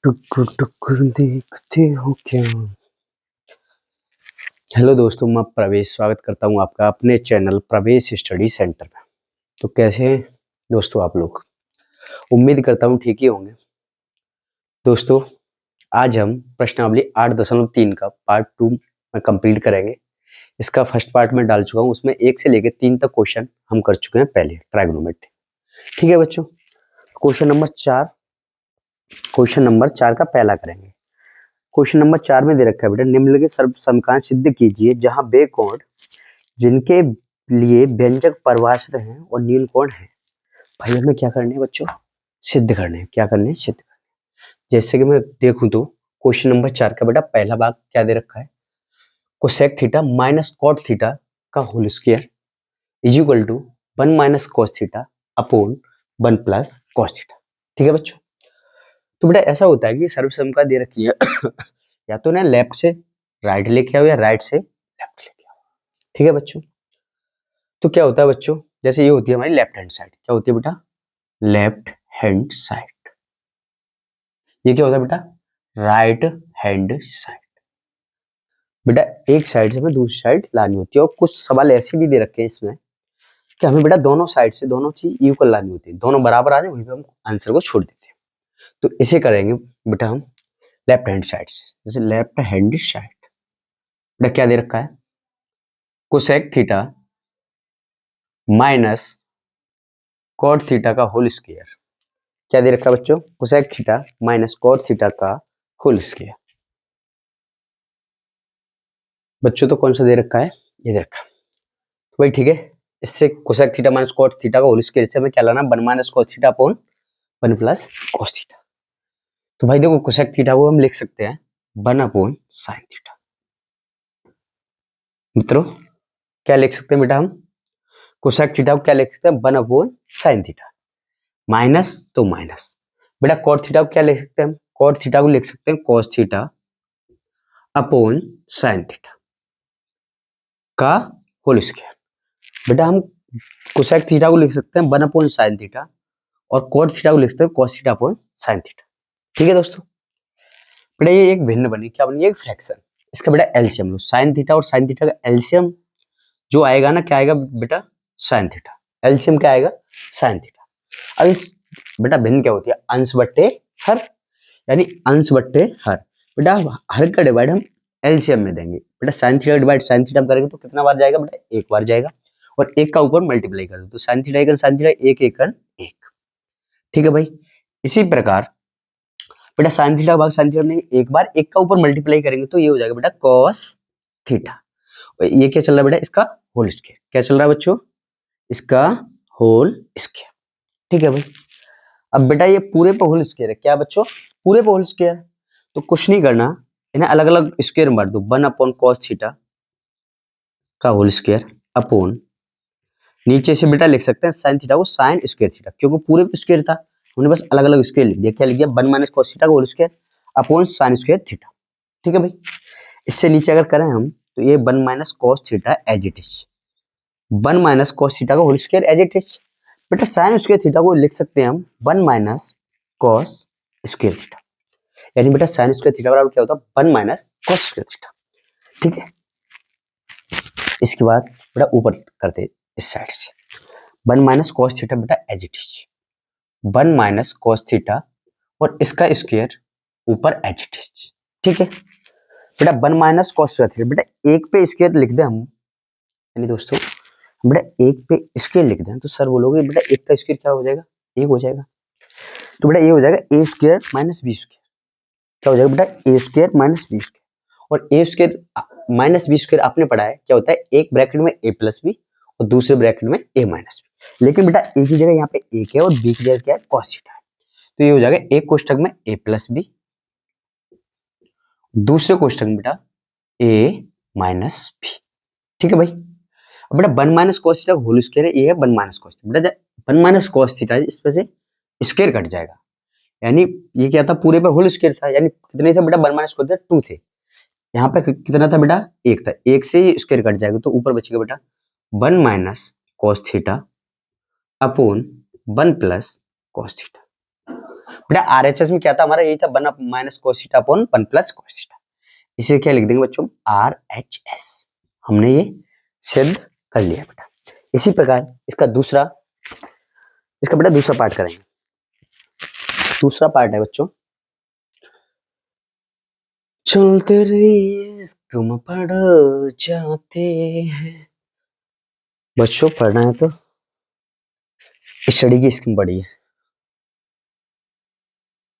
टुकुर टुकुर देखते हो क्या। हेलो दोस्तों, मैं प्रवेश स्वागत करता हूं आपका अपने चैनल प्रवेश स्टडी सेंटर में। तो कैसे हैं दोस्तों आप लोग? उम्मीद करता हूं ठीक ही होंगे। दोस्तों, आज हम प्रश्नावली 8.3 का पार्ट 2 में कंप्लीट करेंगे। इसका फर्स्ट पार्ट में डाल चुका हूं, उसमें 1 से लेकर 3 तक क्वेश्चन हम कर चुके हैं पहले ट्राइगोनोमेट्री। ठीक है बच्चों, क्वेश्चन नंबर 4 का पहला करेंगे। क्वेश्चन नंबर 4 में दे रखा है बेटा, निम्नलिखित सर्वसमकांश सिद्ध कीजिए जहां वे कोण जिनके लिए व्यंजक परिभाषित हैं और न्यून कोण है। भाई हमें क्या करने हैं बच्चों? सिद्ध करने हैं। क्या करने हैं? सिद्ध करने हैं। जैसे कि मैं देखूं तो क्वेश्चन नंबर 4 का बेटा पहला भाग क्या दे रखा है? Cosec theta minus cot theta का whole square is equal to 1 minus cos theta upon 1 plus cos theta. ठीक है बच्चों, तो बेटा ऐसा होता है कि सर्वसमका दे रखी है या तो ना लेफ्ट से राइट लेके आओ या राइट से लेफ्ट लेके आओ। ठीक है बच्चों, तो क्या होता है बच्चों, जैसे ये होती है हमारी लेफ्ट हैंड साइड। क्या होती है बेटा? Left hand side. ये क्या होता है बेटा? Right hand side. बेटा एक साइड से हमें दूसरी साइड लानी होती है, और कुछ सवाल ऐसे भी दे रखे हैं इसमें कि हमें बेटा दोनों साइड से दोनों चीज इक्वल लानी होती है, दोनों बराबर आ जाए वहीं पे हम आंसर को छोड़ देते हैं। तो इसे करेंगे बेटा हम लेफ्ट हैंड साइड से। जैसे लेफ्ट हैंड साइड बेटा क्या दे रखा है? Cosec theta minus cot theta का होल स्क्वायर। क्या दे रखा है बच्चों? Cosec theta minus cot theta का होल स्क्वायर। बच्चों तो कौन सा दे रखा है? ये दे रखा। तो भाई ठीक है, इससे cosec theta minus cot theta का होल स्क्वायर से हमें क्या लाना? 1 minus cos theta upon 1 plus cos theta. तो भाई देखो, कोसेक थीटा को हम लिख सकते हैं 1 अपॉन साइन थीटा। मित्रों क्या लिख सकते हैं बेटा हम? कोसेक थीटा को क्या लिख सकते हैं? 1 अपॉन साइन थीटा। माइनस तो माइनस। बेटा कॉट थीटा को क्या लिख सकते हैं हम? कॉट थीटा को लिख सकते हैं cos theta upon sine theta का होल स्क्वायर। बेटा हम कोसेक थीटा को लिख सकते हैं 1 अपॉन साइन थीटा, और कॉट थीटा को लिख सकते हैं cos theta upon sine theta. ठीक है दोस्तों, बेटा ये एक भिन्न बनी। क्या बनी? एक फ्रैक्शन। इसका बेटा एलसीएम लो। साइन थीटा और साइन थीटा का एलसीएम जो आएगा ना, क्या आएगा बेटा? Sine theta. एलसीएम क्या आएगा? Sine theta. अब इस बेटा भिन्न क्या होती है? अंश बट्टे हर, यानी अंश बट्टे हर। बेटा हर का डिवाइड हम एलसीएम में देंगे। बेटा sine theta divide sine theta करेंगे तो कितना बार जाएगा बेटा? एक बार जाएगा, और एक का ऊपर मल्टीप्लाई कर दो तो साइन थीटा एकन साइन थीटा, एक एकन एक। ठीक है भाई, इसी प्रकार बेटा साइन थीटा भाग साइन थीटा में एक बार एक का ऊपर मल्टीप्लाई करेंगे तो ये हो जाएगा बेटा कॉस थीटा। और ये क्या चल रहा है बेटा? इसका होल स्क्वायर। क्या चल रहा है बच्चों? इसका होल स्क्वायर। ठीक है भाई, अब बेटा ये पूरे पे होल स्क्वायर है। क्या बच्चों? पूरे पे होल स्क्वायर। तो कुछ नहीं करना, इन्हें अलग अलग स्क्वायर में बांट दो। 1 अपॉन कॉस थीटा का होल स्क्वायर अपॉन, नीचे से बेटा लिख सकते हैं साइन थीटा को साइन स्क्वायर थीटा, क्योंकि पूरे पे स्क्वायर था, हमने बस अलग अलग स्क्वायर लिख दिया। क्या लिख दिया? 1 माइनस कॉस थीटा का whole square upon sine square theta. ठीक है भाई, इससे नीचे अगर करें हम तो ये 1 minus cos theta as it is, 1 minus cos theta का whole square as it is. बेटा साइन स्क्वायर थीटा को लिख सकते हैं हम 1 माइनस कॉस स्क्वायर थीटा, यानी बेटा साइन स्क्वायर थीटा बराबर क्या होता है? 1 माइनस कॉस स्क्वायर थीटा। ठीक है, इसके बाद बेटा ऊपर करते इस साइड से 1 माइनस कॉस थीटा बेटा as it is, 1 minus cos theta और इसका स्क्वायर ऊपर एज इट इज। ठीक है बेटा, 1 माइनस कॉस थीटा बेटा एक पे स्क्वायर लिख दे हम, यानी दोस्तों बेटा एक पे स्क्वायर लिख दें तो सर बोलोगे बेटा एक का स्क्वायर क्या हो जाएगा? एक हो जाएगा। तो बेटा ये हो जाएगा ए स्क्वायर माइनस बी स्क्वायर। क्या हो जाएगा बेटा? ए स्क्वायर माइनस बी स्क्वायर। और ए स्क्वायर माइनस बी स्क्वायर आपने पढ़ा है क्या होता है? एक ब्रैकेट में ए प्लस बी और दूसरे ब्रैकेट में ए माइनस बी। लेकिन बेटा ए की जगह यहाँ पे एक है और बी की जगह क्या है? कॉस थीटा है। तो ये हो जाएगा एक कोष्ठक में ए प्लस बी, दूसरे कोष्ठक में बेटा ए माइनस बी। ठीक है भाई, अब बेटा 1 minus cos theta whole square है, ये है 1 माइनस कॉस थीटा। बेटा 1 माइनस कॉस थीटा इसमें से स्क्वायर कट जाएगा, यानी ये क्या था? पूरे पे होल स्क्वायर था, यानी कितने थे बेटा? 1 माइनस कॉस थीटा 2 थे। यहाँ पे कितना था बेटा? एक था, एक से ही स्क्वायर कट जाएगा तो ऊपर बचेगा बेटा 1 minus cos theta upon 1 plus cos theta. बेटा आरएचएस में क्या था हमारा, यही था 1 minus cos theta upon 1 plus cos theta. इसे क्या लिख देंगे बच्चों, आरएचएस। हमने ये सिद्ध कर लिया बेटा। इसी प्रकार इसका बेटा दूसरा पार्ट करेंगे। दूसरा पार्ट है बच्चों, चलते रिस्क में पड़ जाते हैं। बच्चों पढ़ना है तो स्टडी की स्कीम बड़ी है,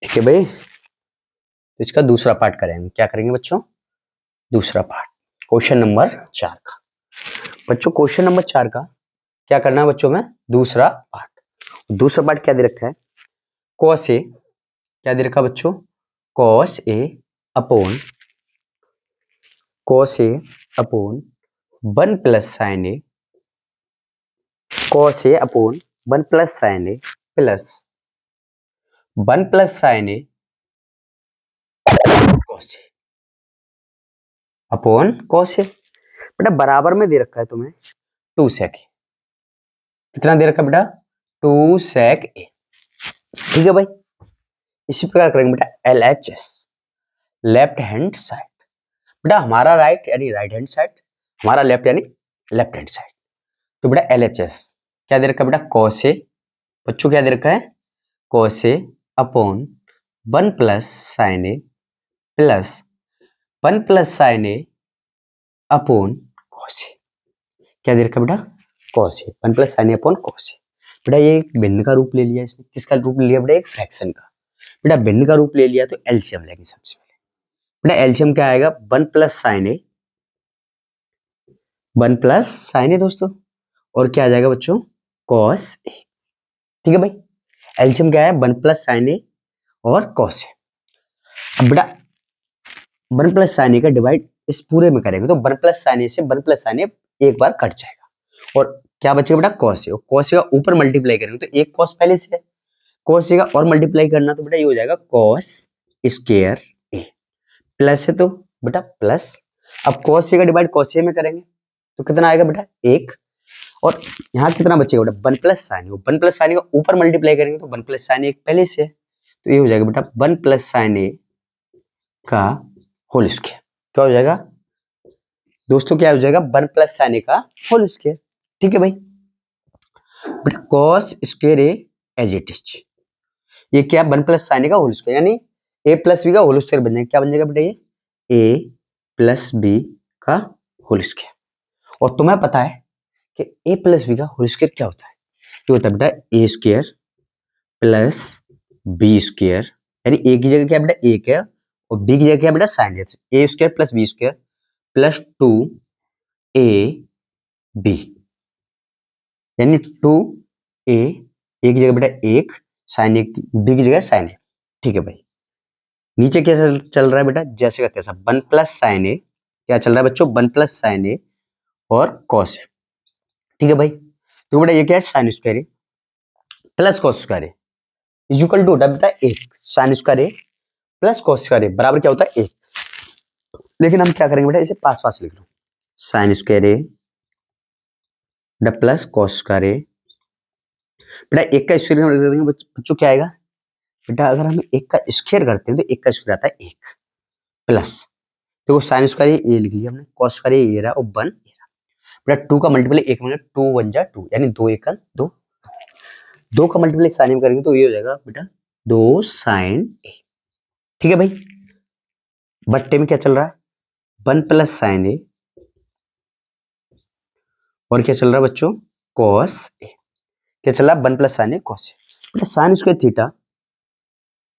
ठीक है भाई। तो इसका दूसरा पार्ट करेंगे। क्या करेंगे बच्चों, दूसरा पार्ट, क्वेश्चन नंबर 4 का। बच्चों क्वेश्चन नंबर 4 का क्या करना है बच्चों में, दूसरा पार्ट। दूसरा पार्ट क्या दे रखा है, cos ए, क्या दे रखा है बच्चों, cos A upon 1 plus sine A, cos A upon 1 plus sine A plus 1 plus sine A cos A upon cos ए। बेटा बराबर में दे रखा है तुम्हें 2 sec ए। कितना दे रखा है बेटा, 2 sec ए, ठीक है भाई। इसी प्रकार करेंगे बेटा LHS, लेफ्ट हैंड साइड। बेटा हमारा राइट यानी राइट हैंड साइड, हमारा लेफ्ट यानी लेफ्ट हैंड साइड। तो बेटा LHS क्या दे रखा है बेटा, cos ए, बच्चों क्या दे रखा है, cos A upon 1 plus sine A plus 1 plus sine A upon cos ए। क्या दे रखा है बेटा, cos ए, 1 प्लस साइन ए अपॉन cos ए। बेटा ये एक भिन्न का रूप ले लिया इसने, किसका रूप ले लिया बेटा, एक फ्रैक्शन का। बेटा भिन्न का रूप ले लिया तो एलसीएम लेंगे सबसे पहले। बेटा एलसीएम क्या आएगा, 1 प्लस साइन ए, 1 प्लस साइन ए दोस्तों, और क्या आ जाएगा बच्चों, cos ए, ठीक है भाई। एलसीएम क्या है, 1 प्लस साइन ए और cos ए। अब बेटा 1 प्लस साइन ए का डिवाइड इस पूरे में करेंगे तो 1 प्लस साइन ए से 1 प्लस साइन ए एक बार कट जाएगा और क्या बचेगा बेटा, cos ए। और cos ए का ऊपर मल्टीप्लाई करेंगे तो एक cos पहले से है, cos ए का और मल्टीप्लाई करना तो बेटा ये हो जाएगा cos स्क्वायर ए, प्लस है तो बेटा प्लस। अब cos ए का डिवाइड cos ए में करेंगे तो कितना आएगा बेटा, 1। और यहाँ कितना बचेगा बेटा, 1 plus sine A. 1 plus sine A का ऊपर मल्टीप्लाई करेंगे तो 1 प्लस साइन ए पहले से है, तो ये हो जाएगा बेटा 1 प्लस साइन ए का होल स्क्वायर। क्या हो जाएगा दोस्तों, क्या हो जाएगा, 1 प्लस साइन ए का होल स्क्वायर, ठीक है भाई। बेटा cos square A as it is, ये क्या, 1 प्लस साइन ए का होल स्क्वायर यानी a प्लस बी का होल स्क्वायर बन जाएगा। क्या बन जाएगा बेटा, ये a प्लस बी का होल स्क्वायर। और तुम्हें पता है कि a प्लस बी का होल स्क्वायर क्या होता है, ये होता है बेटा a square plus B square, यानी a की जगह क्या है बेटा 1 है और b की जगह क्या है बेटा साइन है, a square plus B square plus 2 a b, यानी 2 a की जगह बेटा 1 साइन ए, बी की जगह साइन ए, ठीक है भाई। नीचे क्या चल रहा है बेटा, जैसे का तैसा 1 प्लस साइन ए, क्या चल रहा है बच्चों, 1 प्लस साइन ए और cos ए, ठीक है भाई। तो बेटा ये क्या है, sine square A plus cos square A equal to होता है बेटा 1, sine square A plus cos square A बराबर क्या होता है 1। लेकिन हम क्या करेंगे बेटा, इसे पास पास लिख लो, साइन स्क्वायर ए बेटा प्लस cos स्क्वायर ए। बेटा एक का स्क्वायर करेंगे बच्चों क्या आएगा बेटा, अगर हम एक का स्क्वायर करते हैं तो एक का स्क्वायर आता है 1 प्लस, तो साइन स्क्वायर ए लिख लिया हमने, cos स्क्वायर ये रहा और 1 बेटा 2 का मल्टीप्लाई 1 में 2 1 जा 2 यानी 2 1 2, 2 का मल्टीप्लाई साइन में करेंगे तो ये हो जाएगा बेटा 2 साइन ए, ठीक है भाई। बट्टे में क्या चल रहा है, 1 प्लस साइन ए और क्या चल रहा है बच्चों, cos ए। क्या चल रहा है, 1 प्लस साइन ए cos ए। बेटा sine square theta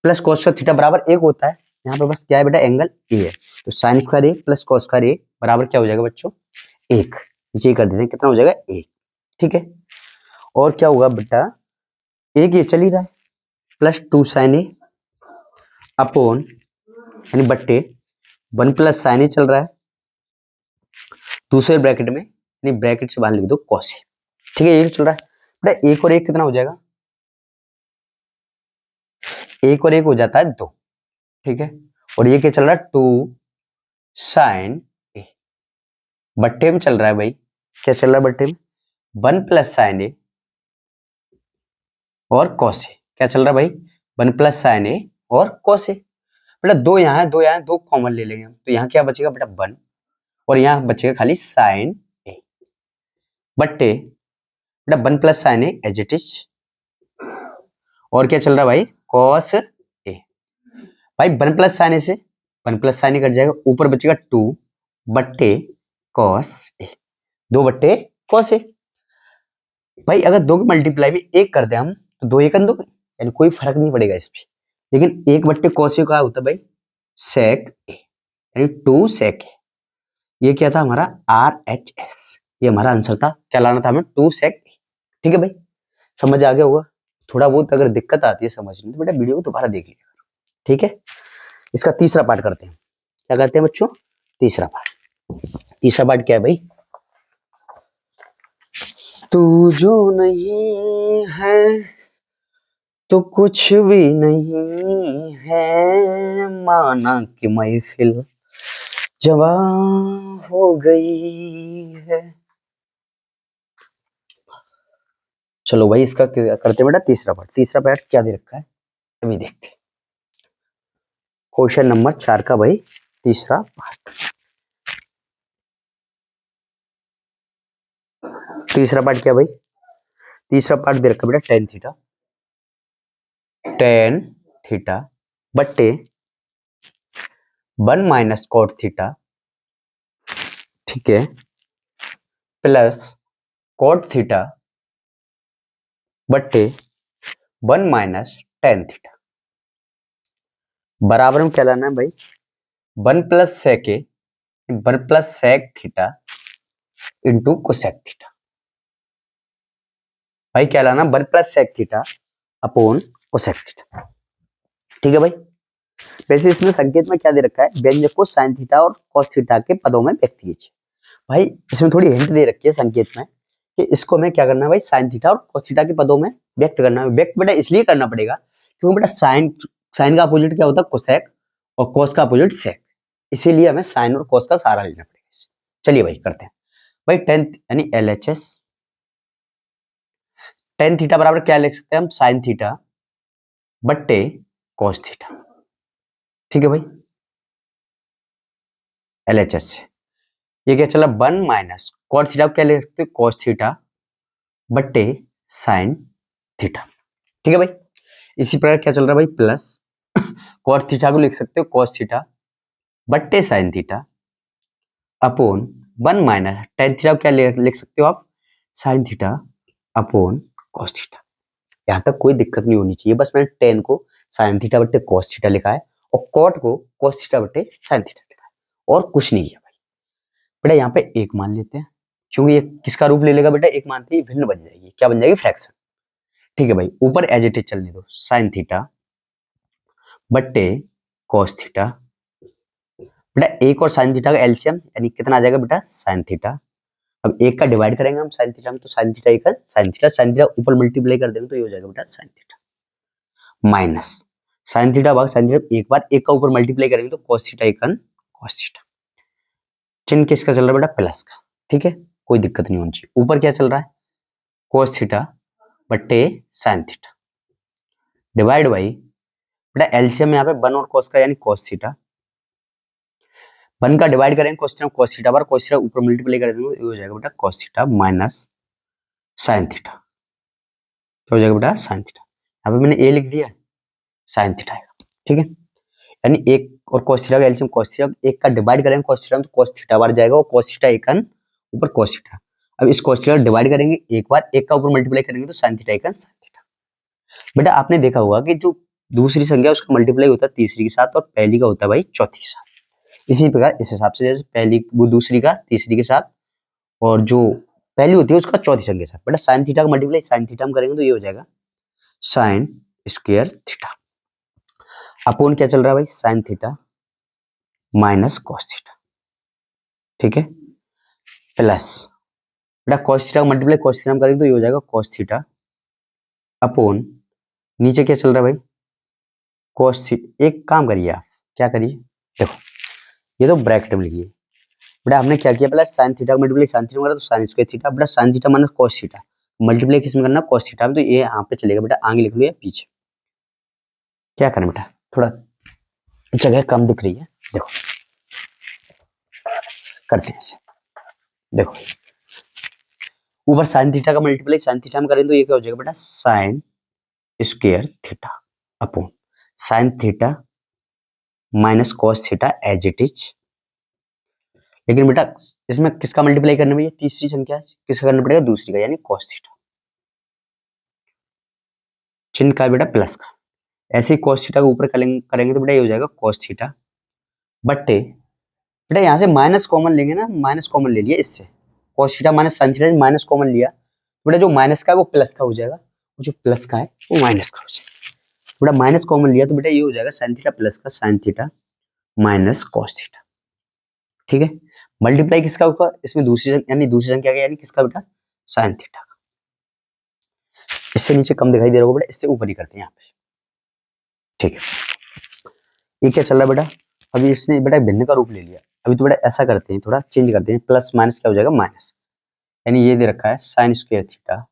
plus cos square theta बराबर 1 होता है, यहाँ पे बस क्या है बेटा, एंगल ए है, तो sign square A plus cos square A बराबर क्या हो जाएगा बच्चों, 1। नीचे कर देते हैं, कितना हो जाएगा 1, ठीक है। और क्या होगा बेटा, एक ये चल ही रहा है प्लस 2 साइन ए अपॉन यानी बट्टे 1 प्लस साइन ए चल रहा है दूसरे ब्रैकेट में, यानी ब्रैकेट से बाहर लिख दो cos ए, ठीक है। ये चल रहा है बेटा, 1 और 1 कितना हो जाएगा, 1 और 1 हो जाता है 2, ठीक है। और ये क्या चल रहा है 2 साइन ए, बट्टे में चल रहा है भाई, क्या चल रहा है बट्टे में, 1 प्लस साइन ए और cos ए, क्या चल रहा है भाई 1 प्लस साइन ए और कॉस ए। बेटा दो यहाँ है, दो यहाँ है, दो कॉमन ले लेंगे हम, तो यहाँ क्या बचेगा बेटा 1 और यहाँ बचेगा खाली साइन ए बट्टे बेटा 1 plus sine A as it is और क्या चल रहा है भाई कॉस ए। भाई 1 प्लस साइन ए से 1 प्लस साइन ए कट जाएगा, ऊपर बचेगा 2 बट्टे कॉस ए, 2 बट्टे कॉस ए। भाई अगर 2 की मल्टीप्लाई भी 1 कर दे हम तो 2 1 2 यानी कोई फर्क नहीं पड़ेगा इस पे, लेकिन 1 बट्टे कॉस ए का होता है भाई सेक ए यानी 2 सेक ए। ये क्या था हमारा RHS, ये हमारा आंसर था, क्या लाना था हमें 2 सेक ए। ठीक है भाई, समझ आ गया होगा। थोड़ा बहुत अगर दिक्कत आती है समझने तो बेटा वीडियो को दोबारा देख लिया, ठीक है। इसका तीसरा पार्ट करते हैं, क्या करते हैं बच्चों तीसरा पार्ट क्या है भाई, तू जो नहीं है तो कुछ भी नहीं है, माना कि महफिल जवा हो गई है। चलो भाई इसका करते हैं बेटा तीसरा पार्ट क्या दे रखा है अभी देखते हैं। क्वेश्चन नंबर 4 का भाई तीसरा पार्ट क्या भाई, तीसरा पार्ट दे रखा बेटा टेन थीटा बट्टे 1 माइनस कॉट थीटा, ठीक है, प्लस कॉट थीटा बट्टे 1 माइनस टेन थीटा बराबर में क्या लाना है भाई 1 plus sec A 1 plus sec theta into cosec theta. भाई क्या लाना 1 plus sec theta upon cosec theta, ठीक है भाई। वैसे इसमें संकेत में क्या दे रखा है, व्यंजक को साइन थीटा और कॉस थीटा के पदों में व्यक्त कीजिए। भाई इसमें थोड़ी हिंट दे रखी है संकेत में कि इसको हमें क्या करना है भाई साइन थीटा और कॉस थीटा के पदों में व्यक्त करना है। व्यक्त बेटा इसलिए करना पड़ेगा क्योंकि बेटा साइन का अपोजिट क्या होता है कोसेक और कॉस का अपोजिट सेक, इसीलिए हमें साइन और कॉस का सहारा लेना पड़ेगा। चलिए भाई करते हैं भाई टेन यानी LHS टेन थीटा बराबर क्या लिख सकते हैं हम साइन थीटा बट्टे कॉस थीटा, ठीक है भाई LHS से ये क्या चला 1 माइनस कॉट थीटा क्या लिख सकते हैं कॉस थीटा बट्टे साइन थीटा, ठीक है भाई। इसी प्रकार क्या चल रहा है भाई प्लस कॉट थीटा को लिख सकते हो कॉस थीटा बट्टे sine theta upon 1 minus tan theta क्या लिख सकते हो आप sine theta upon cos theta. यहाँ तक कोई दिक्कत नहीं होनी चाहिए, बस मैंने टेन को साइन थीटा बट्टे कॉस थीटा लिखा है और कॉट को कॉस थीटा बट्टे साइन थीटा लिखा है और कुछ नहीं किया भाई। बेटा यहाँ पे एक मान लेते हैं क्योंकि ये किसका रूप ले लेगा बेटा एक मानते ही भिन्न बन जाएगी, क्या बन जाएगी फ्रैक्शन, ठीक है भाई। ऊपर एज इट इज चलने दो साइन थीटा बट्टे कॉस थीटा, बेटा एक और साइन थीटा का एलसीएम यानी कितना आ जाएगा बेटा साइन थीटा। अब एक का डिवाइड करेंगे हम साइन थीटा में तो साइन थीटा एक साइन थीटा ऊपर मल्टीप्लाई कर देंगे तो ये हो जाएगा बेटा sine theta minus sine theta भाग साइन थीटा एक बार एक का ऊपर मल्टीप्लाई करेंगे तो कॉस थीटा एक कॉस थीटा, चिन्ह किसका चल रहा है बेटा प्लस का, ठीक है कोई दिक्कत नहीं होनी चाहिए। ऊपर क्या चल रहा है कॉस थीटा बट्टे साइन थीटा डिवाइड बाई बेटा एलसीएम यहाँ पे 1 और कॉस का यानी कॉस थीटा, 1 का डिवाइड करेंगे कॉस थीटा बार कॉस थीटा ऊपर मल्टीप्लाई कर देंगे ये हो जाएगा बेटा cos theta minus sine theta, क्या हो जाएगा बेटा साइन थीटा। यहाँ पे मैंने ए लिख दिया साइन थीटा आएगा, ठीक है। यानी एक और cos थीटा का एलसीएम cos थीटा एक का डिवाइड करेंगे cos थीटा में तो cos थीटा बार जाएगा और cos थीटा एक ऊपर cos थीटा। अब इस cos थीटा डिवाइड करेंगे एक बार एक का ऊपर मल्टीप्लाई करेंगे तो sin थीटा एक sin थीटा। बेटा आपने देखा होगा कि जो दूसरी संख्या उसका मल्टीप्लाई होता है तीसरी के साथ और पहली का होता है भाई चौथी के साथ। इसी प्रकार इस हिसाब से जैसे पहली वो दूसरी का तीसरी के साथ और जो पहली होती है उसका चौथी संख्या के साथ। बेटा sin थीटा का मल्टीप्लाई sin थीटा में करेंगे तो ये हो जाएगा sin स्क्वायर थीटा अपॉन क्या चल रहा है भाई sin theta minus cos theta, ठीक है प्लस बेटा कॉस थीटा का मल्टीप्लाई कॉस थीटा में करेंगे तो ये हो जाएगा कॉस थीटा अपॉन नीचे क्या चल रहा है भाई कॉस थीटा। एक काम करिए आप क्या करिए देखो ये तो ब्रैकेट में लिखिए बेटा हमने क्या किया पहले sin थीटा का मल्टीप्लाई sin थीटा में करा तो sin स्क्वायर थीटा, बेटा sin theta minus cos theta multiply किस में करना कॉस थीटा में तो ये यहाँ पे चलेगा बेटा आगे लिख लो या पीछे क्या करें बेटा, थोड़ा जगह कम दिख रही है, देखो करते हैं ऐसे। देखो ऊपर साइन थीटा का मल्टीप्लाई साइन थीटा में करें तो ये क्या हो जाएगा बेटा, sine square theta upon sine theta minus cos theta as it is. लेकिन बेटा इसमें किसका मल्टीप्लाई करने में, ये तीसरी संख्या है, किसका करना पड़ेगा, दूसरी का, यानी कॉस थीटा। चिन्ह का है बेटा प्लस का, ऐसे ही कॉस थीटा को ऊपर करेंगे तो बेटा ये हो जाएगा कॉस थीटा बट्टे, बेटा यहाँ से माइनस कॉमन लेंगे ना, माइनस कॉमन ले लिया इससे, cos theta minus sign theta minus common लिया, बेटा जो माइनस का है वो प्लस का हो जाएगा, जो प्लस का है वो माइनस का हो जाएगा। बेटा माइनस कॉमन लिया तो बेटा ये हो जाएगा साइन थीटा प्लस का sign theta minus cos theta. ठीक है, मल्टीप्लाई किसका होगा इसमें, दूसरी यानी दूसरी संख्या का, यानी किसका बेटा, साइन थीटा का। इससे नीचे कम दिखाई दे रहा होगा बेटा, इससे ऊपर ही करते हैं यहाँ पे। ठीक है, ये क्या चल रहा है बेटा, अभी इसने बेटा भिन्न का रूप ले लिया, अभी तो बेटा ऐसा करते हैं, थोड़ा चेंज करते हैं, प्लस माइनस क्या हो जाएगा, माइनस, यानी ये दे रखा है साइन स्क्वायर थीटा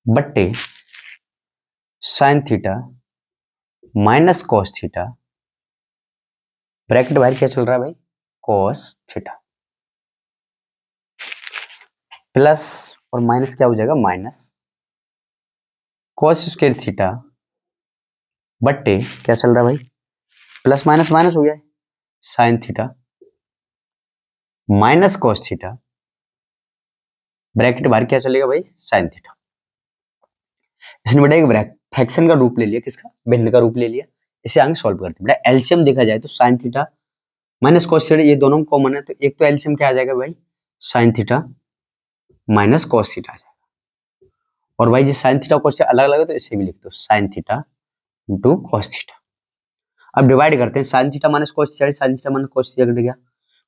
बट्टे sign theta minus cos theta, bracket बाहर क्या चल रहा है भाई, कॉस थीटा, प्लस और माइनस क्या हो जाएगा, माइनस कॉस स्क्वायर थीटा बट्टे क्या चल रहा है भाई, प्लस माइनस माइनस हो गया है, sign theta minus cos theta, bracket बाहर क्या चलेगा भाई, साइन थीटा। इसने बेटा एक फ्रैक्शन का रूप ले लिया, किसका, भिन्न का रूप ले लिया, इसे आगे सॉल्व करते हैं। बेटा एलसीएम देखा जाए तो sign theta minus cos theta ये दोनों कॉमन है, तो एक तो एलसीएम क्या आ जाएगा भाई, sine theta minus cos theta आ जाएगा, और भाई जो साइन थीटा कॉस अलग अलग है तो इसे भी लिख दो, sine theta into cos theta. अब डिवाइड करते हैं, sign theta minus cos theta, sign theta minus cos theta cut गया,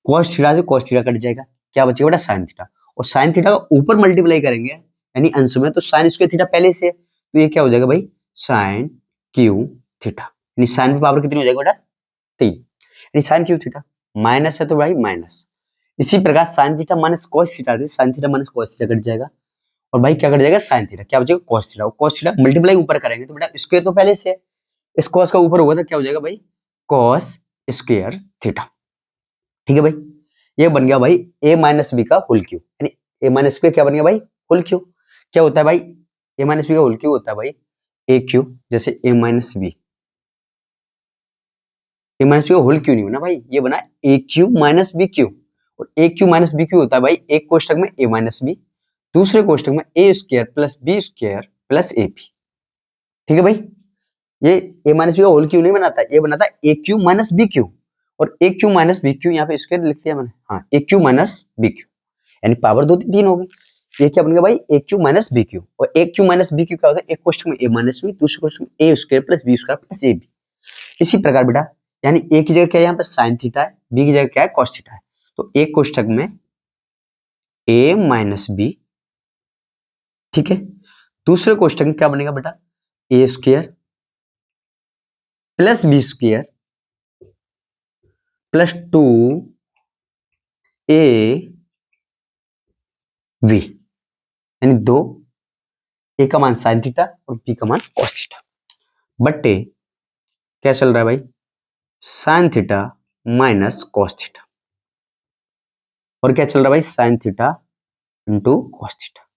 कॉस थीटा से कॉस थीटा कट जाएगा, क्या बचेगा बेटा, साइन थीटा, और साइन थीटा का ऊपर मल्टीप्लाई करेंगे यानी अंश में, तो साइन स्क्वायर थीटा पहले से है, तो ये क्या हो जाएगा भाई, साइन क्यू थीटा, यानी साइन की पावर कितनी हो जाएगी बेटा, 3, यानी साइन क्यू थीटा, माइनस है तो भाई माइनस। इसी प्रकार sine theta minus cos theta से sine theta minus cos theta cut जाएगा, और भाई क्या कट जाएगा, साइन थीटा, क्या बचेगा, cos theta, cos theta multiply ऊपर करेंगे तो बेटा स्क्वायर तो पहले से है, इस कॉस का ऊपर होगा तो क्या हो जाएगा भाई, कॉस स्क्वायर थीटा। ठीक है भाई, ये बन गया भाई a माइनस बी का होल क्यू, यानी a माइनस बी क्या बन गया भाई, होल क्यू। क्या होता है भाई, a माइनस बी का होल क्यू होता है भाई a क्यू, जैसे a minus B, a minus B का होल क्यू नहीं बना भाई, ये बना a cube minus B cube, और a cube minus B cube होता है भाई एक कोष्टक में a माइनस बी, दूसरे कोष्टक में a square plus B square plus A B. ठीक है भाई, ये a माइनस बी का होल क्यू नहीं बनाता, ये बनाता है a cube minus B cube, और a cube minus B cube यहाँ पे स्क्वायर लिख दिया मैंने, हाँ a cube minus B cube, यानी पावर 2 3 हो गई, ये क्या बन गया भाई, a cube minus B cube, और a cube minus B cube क्या होता है, एक क्वेश्चन में a माइनस बी, दूसरे क्वेश्चन में a square plus B square plus A B. इसी प्रकार बेटा, यानी a की जगह क्या है यहाँ पे साइन थीटा है, b की जगह क्या है कॉस थीटा है, तो एक कोष्टक में a माइनस बी, ठीक है, दूसरे कोष्टक में क्या बनेगा बेटा, a square plus B square plus 2 a v, यानी 2, a का मान साइन थीटा और b का मान कॉस थीटा बट्टे क्या चल रहा है भाई, sine theta minus cos theta, और क्या चल रहा है भाई, sine theta into cos theta.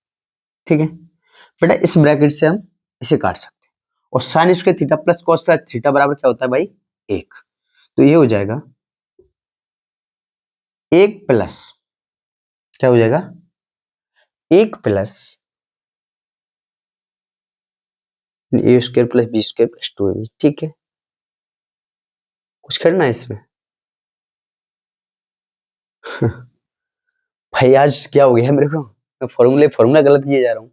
ठीक है बेटा, इस ब्रैकेट से हम इसे काट सकते हैं, और sign square theta plus cos theta बराबर क्या होता है भाई, 1, तो ये हो जाएगा 1 प्लस क्या हो जाएगा, 1 plus A square plus B square plus 2ab। ठीक है, कुछ करना है इसमें भाई आज क्या हो गया मेरे को, मैं फॉर्मूला गलत किए जा रहा हूँ।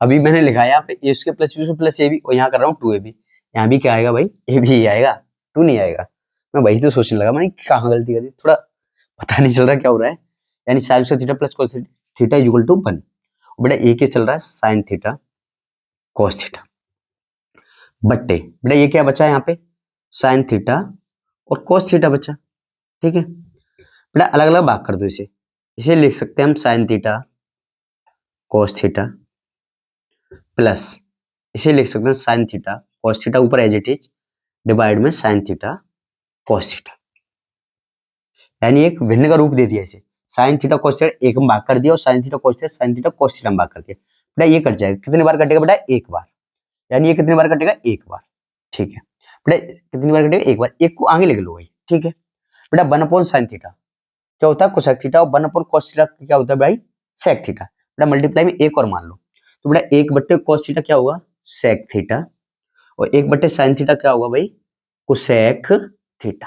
अभी मैंने लिखा है यहाँ पे A square plus B square plus A B, और यहाँ कर रहा हूँ 2ab, यहाँ भी क्या आएगा भाई, ए बी ही आएगा, 2 नहीं आएगा। मैं वही तो सोचने लगा, मैंने कहाँ गलती कर दी, थोड़ा पता नहीं चल रहा क्या हो रहा है, यानी sine square theta plus cos theta equal to 1, बेटा ए के चल रहा है साइन थीटा कॉस थीटा बट्टे, बेटा ये क्या बचा है यहाँ पे, साइन थीटा और कॉस थीटा बचा। ठीक है बेटा, अलग अलग भाग कर दो इसे, इसे लिख सकते हैं हम sine theta cos theta plus इसे लिख सकते हैं साइन थीटा cos थीटा ऊपर एज इट इज डिवाइड में sin थीटा cos थीटा, यानी एक भिन्न का रूप दे दिया इसे, sin थीटा cos थीटा एक में भाग कर दिया और sin theta cos theta sin theta cos theta में भाग कर दिया। बेटा ये कट जाएगा, कितनी बार कटेगा बेटा, एक बार, यानी ये कितनी बार कटेगा, एक बार, ठीक है बेटा कितनी बार कटेगा, एक बार, एक को आगे लिख लो भाई, ठीक है बेटा 1/sin थीटा क्या होता है कोसेक थीटा और 1/cos थीटा क्या होता है भाई सेक थीटा, बेटा मल्टीप्लाई में एक और मान लो, तो बेटा 1/cos थीटा क्या होगा सेक थीटा और 1/sin थीटा क्या होगा भाई कोसेक थीटा,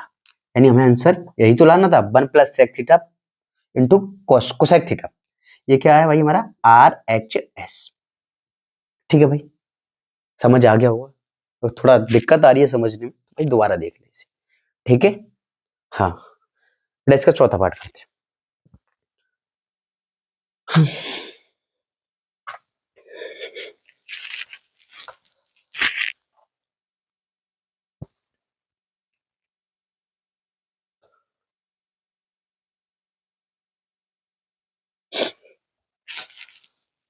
यानी हमें आंसर यही तो लाना था 1 + sec theta into cosec theta, ये क्या है भाई हमारा RHS, ठीक है भाई समझ आ गया होगा, तो थोड़ा दिक्कत आ रही है समझने में तो भाई दोबारा देख ले इसे, ठीक है हाँ बेटा इसका चौथा पार्ट करते हैं।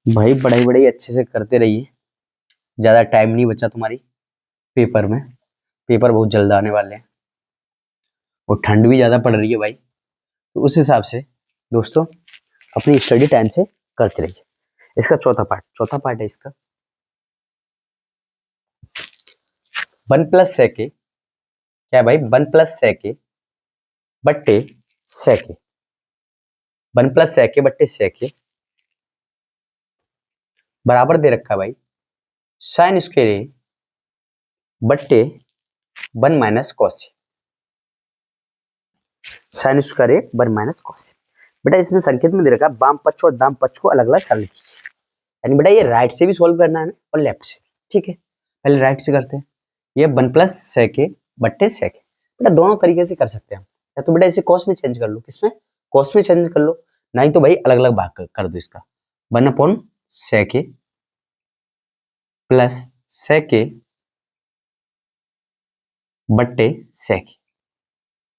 भाई पढ़ाई बड़ाई अच्छे से करते रहिए, ज्यादा टाइम नहीं बचा तुम्हारी पेपर में, पेपर बहुत जल्द आने वाले हैं और ठंड भी ज्यादा पड़ रही है भाई, तो उस हिसाब से दोस्तों अपनी स्टडी टाइम से करते रहिए। इसका चौथा पार्ट है इसका 1 + sec क्या है भाई 1 + sec बट्टे sec 1 + sec बट्टे sec बराबर दे रखा है भाई साइन स्क्वायर ए बट्टे 1 - cos साइन स्क्वायर ए 1 - cos, बेटा इसमें संकेत में दे रखा है वाम पक्ष और दाम पक्ष को अलग अलग सरल कीजिए, यानी बेटा ये राइट से भी सोल्व करना है और लेफ्ट से, ठीक है पहले राइट से करते हैं, ये 1 + sec बट्टे sec बेटा दोनों तरीके से कर सकते हैं हम, या तो बेटा इसे cos में चेंज कर लो, किसमें cos में चेंज कर लो, नहीं तो भाई अलग अलग भाग कर दो इसका 1/sec प्लस sec बट्टे sec,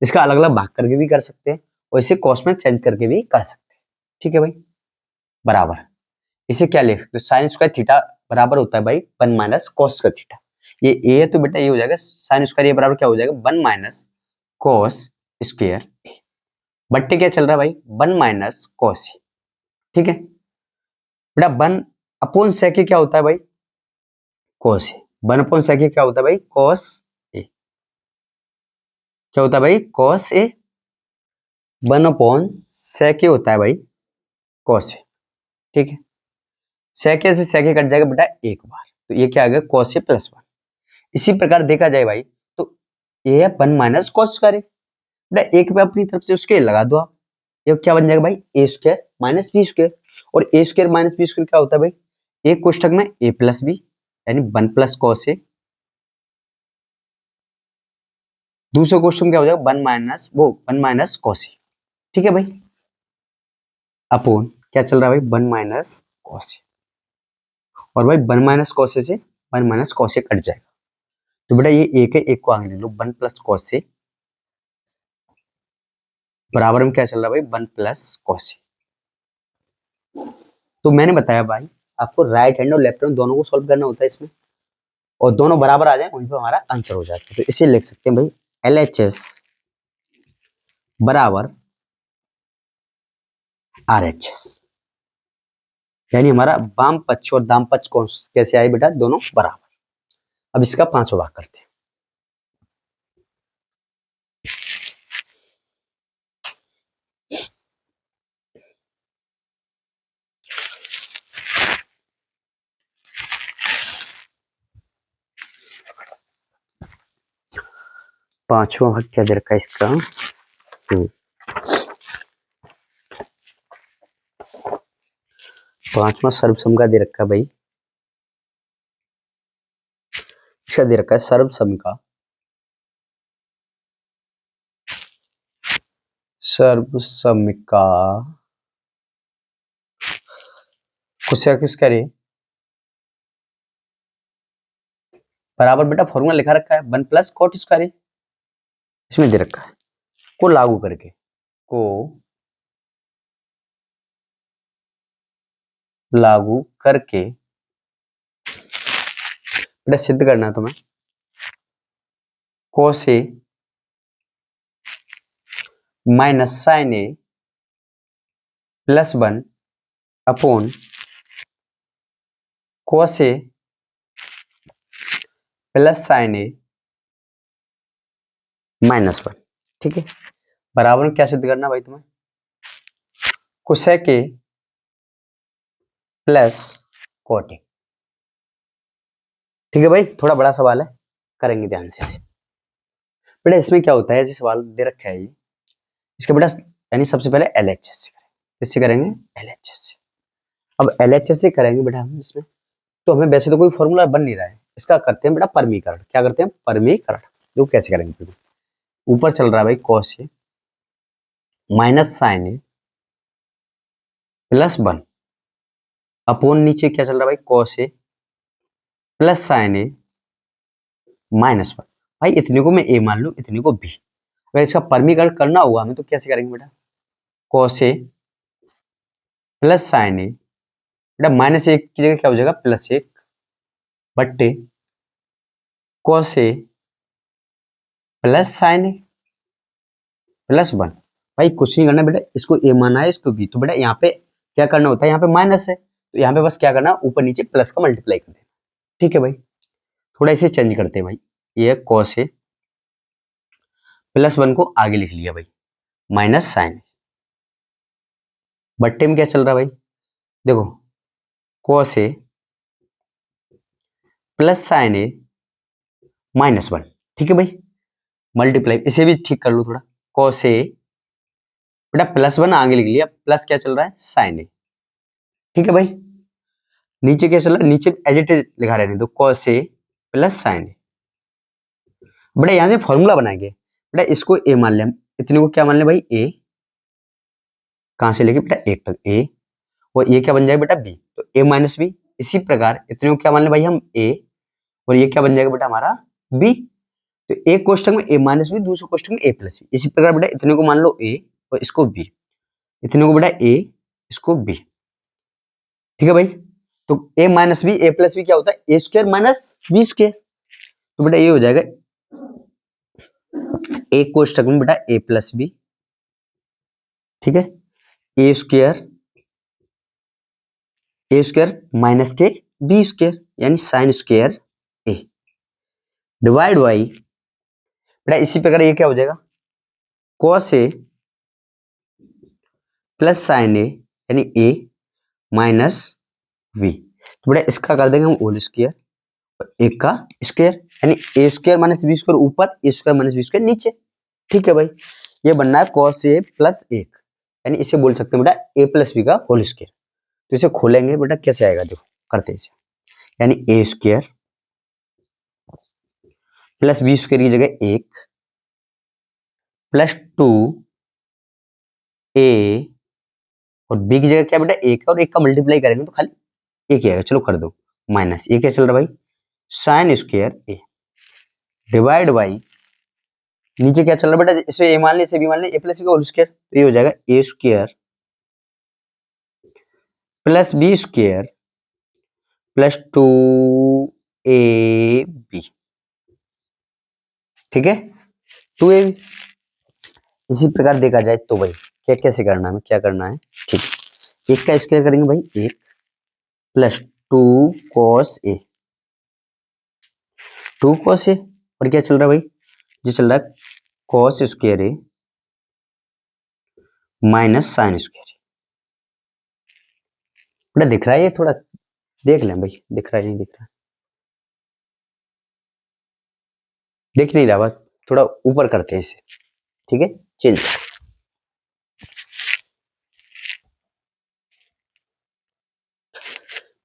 इसका अलग अलग भाग करके भी कर सकते हैं और इसे cos में चेंज करके भी कर सकते हैं, ठीक है भाई बराबर, इसे क्या लिख सकते हो साइन स्क्वायर थीटा बराबर होता है भाई 1 - cos स्क्वायर थीटा, ये ए है तो बेटा ये हो जाएगा साइन स्क्वायर ए बराबर क्या हो जाएगा 1 - cos स्क्वायर ए, बट्टे क्या चल रहा है भाई 1 - cos ए, ठीक है बेटा 1/sec क्या होता है भाई cos ए, 1/sec क्या होता है भाई cos ए, क्या होता है भाई cos ए, 1/sec होता है भाई cos ए, ठीक है sec से sec कट जाएगा बेटा एक बार, तो ये क्या आ गया cos ए +1, इसी प्रकार देखा जाए भाई तो ये है 1 - cos स्क्वायर बेटा एक पे अपनी तरफ से उसके लगा दो आप, ये क्या बन जाएगा भाई a square minus B square, और a square minus B square क्या होता है भाई एक कोष्ठक में a प्लस बी यानी 1 + cos ए, दूसरे क्वेश्चन में क्या हो जाएगा 1 - cos ए, ठीक है भाई अपोन क्या चल रहा है भाई 1 - cos ए, और भाई 1 - cos ए से 1 - cos ए कट जाएगा, तो बेटा ये एक है एक को आगे ले लो 1 + cos ए बराबर में क्या चल रहा है भाई 1 + cos ए, तो मैंने बताया भाई आपको राइट हैंड और लेफ्ट हैंड दोनों को सॉल्व करना होता है इसमें, और दोनों बराबर आ जाए वहीं पे हमारा आंसर हो जाता है, तो इसे लिख सकते हैं भाई LHS बराबर RHS, यानी हमारा वाम पक्ष और दाम पक्ष कौन कैसे आए बेटा दोनों बराबर। अब इसका 5वां भाग करते हैं, पांचवा भाग क्या दे रखा है इसका 5वां सर्वसम का दे रखा है भाई, इसका दे रखा है सर्वसम का कोसेक स्क्वायर बराबर बेटा फॉर्मूला लिखा रखा है 1 + cot स्क्वायर, इसमें दे रखा है को लागू करके को लागू करके बेटा सिद्ध करना है तुम्हें cos A minus sin A plus 1 upon cos A plus sin A minus 1। ठीक है, बराबर में क्या सिद्ध करना भाई तुम्हें? Cosec A plus cot A। ठीक है भाई, थोड़ा बड़ा सवाल है, करेंगे ध्यान से इसे। बेटा इसमें क्या होता है, ऐसे सवाल दे रखा है ये, इसका बेटा यानी सबसे पहले LHS से करेंगे। किससे करेंगे? LHS से। अब LHS से करेंगे बेटा हम इसमें, तो हमें वैसे तो कोई फॉर्मूला बन नहीं रहा है, इसका करते हैं बेटा परमीकरण। क्या करते हैं? परमीकरण। जो कैसे करेंगे फिर? ऊपर चल रहा है भाई cos A minus sin A plus 1 upon नीचे क्या चल रहा है भाई? cos A plus sin A minus 1। भाई इतने को मैं A मान लूं, इतने को B। अगर इसका परमीकरण करना होगा हमें तो कैसे करेंगे बेटा? cos A plus sin A, बेटा माइनस 1 की जगह क्या हो जाएगा? प्लस 1 बट्टे cos A plus sin A plus 1। भाई कुछ नहीं करना बेटा, इसको A माना है, इसको B। तो बेटा यहाँ पे क्या करना होता है? यहाँ पे माइनस है तो यहाँ पे बस क्या करना, ऊपर नीचे प्लस का मल्टीप्लाई कर देना। ठीक है भाई, थोड़ा इसे चेंज करते हैं भाई। ये cos A प्लस 1 को आगे लिख लिया भाई, माइनस sin A बट्टे में क्या चल रहा है भाई? देखो cos A plus sin A minus 1। ठीक है भाई, मल्टीप्लाई इसे भी ठीक कर लो थोड़ा। cos A बेटा प्लस 1 आगे लिख लिया, प्लस क्या चल रहा है? sin A। ठीक है भाई, नीचे क्या चल रहा है? नीचे एज इट इज लिखा रहने दो, cos A plus sin A। बेटा यहां से फॉर्मूला बनाएंगे, बेटा इसको A मान ले, इतने को क्या मान ले भाई? A। कहां से लेके बेटा? 1 तक A, और ये क्या बन जाएगा बेटा? B। तो A माइनस B। इसी प्रकार इतने को क्या मान ले भाई हम? A, और ये क्या बन जाएगा बेटा हमारा? B। तो एक कोष्ठक में A माइनस B, दूसरे कोष्ठक में A प्लस B। इसी प्रकार बेटा इतने को मान लो A और इसको B, इतने को बेटा A, इसको B। ठीक है भाई, तो A minus B A plus B क्या होता है? A square minus B square. तो बेटा ये हो जाएगा एक कोष्ठक में बेटा A प्लस B, ठीक है, A स्क्वायर माइनस के B स्क्वायर यानी sine square A divide by बेटा इसी प्रकार ये क्या हो जाएगा? cos A plus sign A यानी A माइनस V। तो बेटा इसका कर देंगे हम होल स्क्वायर और एक का स्क्वायर, यानी A square minus B square ऊपर, A square minus B square नीचे। ठीक है भाई, ये बनना है cos A प्लस 1, यानी इसे बोल सकते हैं बेटा A प्लस B का होल स्क्वायर। तो इसे खोलेंगे बेटा, कैसे आएगा देखो, करते हैं इसे, यानी A square plus B square की जगह 1 प्लस 2 A, और B की जगह क्या बेटा? 1 और 1 का मल्टीप्लाई करेंगे तो खाली 1 ही आएगा। चलो कर दो, माइनस ये क्या चल रहा है भाई? Sine square A divide by नीचे क्या चल रहा है बेटा? इसे A मान ले, इसे B मान ले, A प्लस B का होल स्क्वायर। तो ये हो जाएगा A square plus B square plus 2AB। ठीक है, 2AB। इसी प्रकार देखा जाए तो भाई क्या कैसे करना है, क्या करना है? ठीक, एक का स्क्वायर करेंगे भाई 1 plus 2 cos A, 2 cos A, और क्या चल रहा है भाई? ये चल रहा है cos square A minus sine square. बेटा दिख रहा है ये? थोड़ा देख लें भाई, दिख रहा है नहीं दिख रहा? दिख नहीं रहा, बात थोड़ा ऊपर करते हैं इसे। ठीक है, चल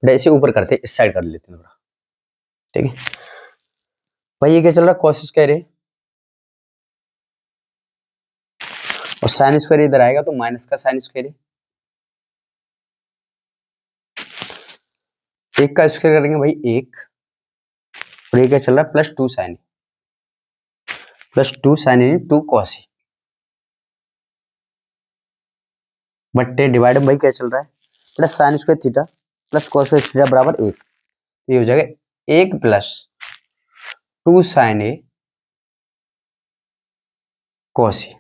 बेटा इसे ऊपर करते हैं, इस साइड कर लेते हैं थोड़ा। ठीक है भाई, ये क्या चल रहा है? cos स्क्वायर A और साइन स्क्वायर इधर आएगा तो माइनस का साइन स्क्वायर A। एक का स्क्वायर करेंगे भाई 1, और ये क्या चल रहा है? प्लस 2 साइन, प्लस 2 साइन यानी 2 cos A बट्टे डिवाइड भाई क्या चल रहा है? Plus sign square theta plus cos square theta बराबर 1। ये हो जाएगा 1 plus 2 sign A cos A.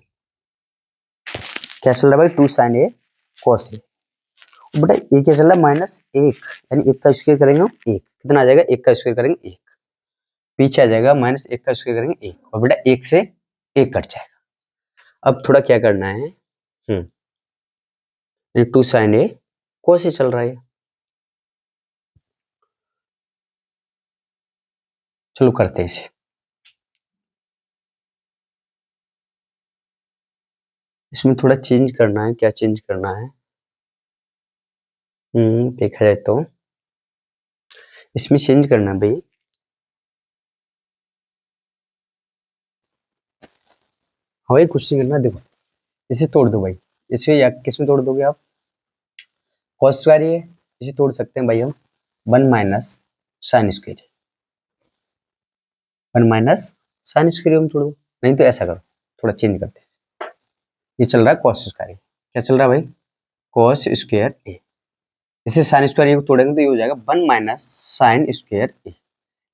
क्या चल रहा है भाई, 2 sin a cos a। बेटा ये क्या चल रहा है, -1, यानी 1 का स्क्वायर करेंगे हम 1, कितना आ जाएगा, 1 का स्क्वायर करेंगे 1, पीछे आ जाएगा -1 का स्क्वायर करेंगे 1, और बेटा 1 से 1 कट जाएगा। अब थोड़ा क्या करना है, 2 sin a cos a चल रहा है, चलो करते हैं इसे। इसमें थोड़ा चेंज करना है, क्या चेंज करना है, देखा जाए तो इसमें चेंज करना है भाई, हाँ भाई कुछ नहीं करना, देखो इसे तोड़ दो भाई, इसे या किस में तोड़ दोगे आप, कॉस स्क्वायर है, इसे तोड़ सकते हैं भाई हम 1 minus sine square, 1 minus sine square हम तोड़ दो, नहीं तो ऐसा करो, थोड़ा चेंज करते हैं, ये चल रहा है कॉस स्क्वायर, क्या चल रहा है भाई, कॉस स्क्वायर ए, इसे साइन स्क्वायर ए को तोड़ेंगे तो ये हो जाएगा 1 माइनस साइन स्क्वायर ए,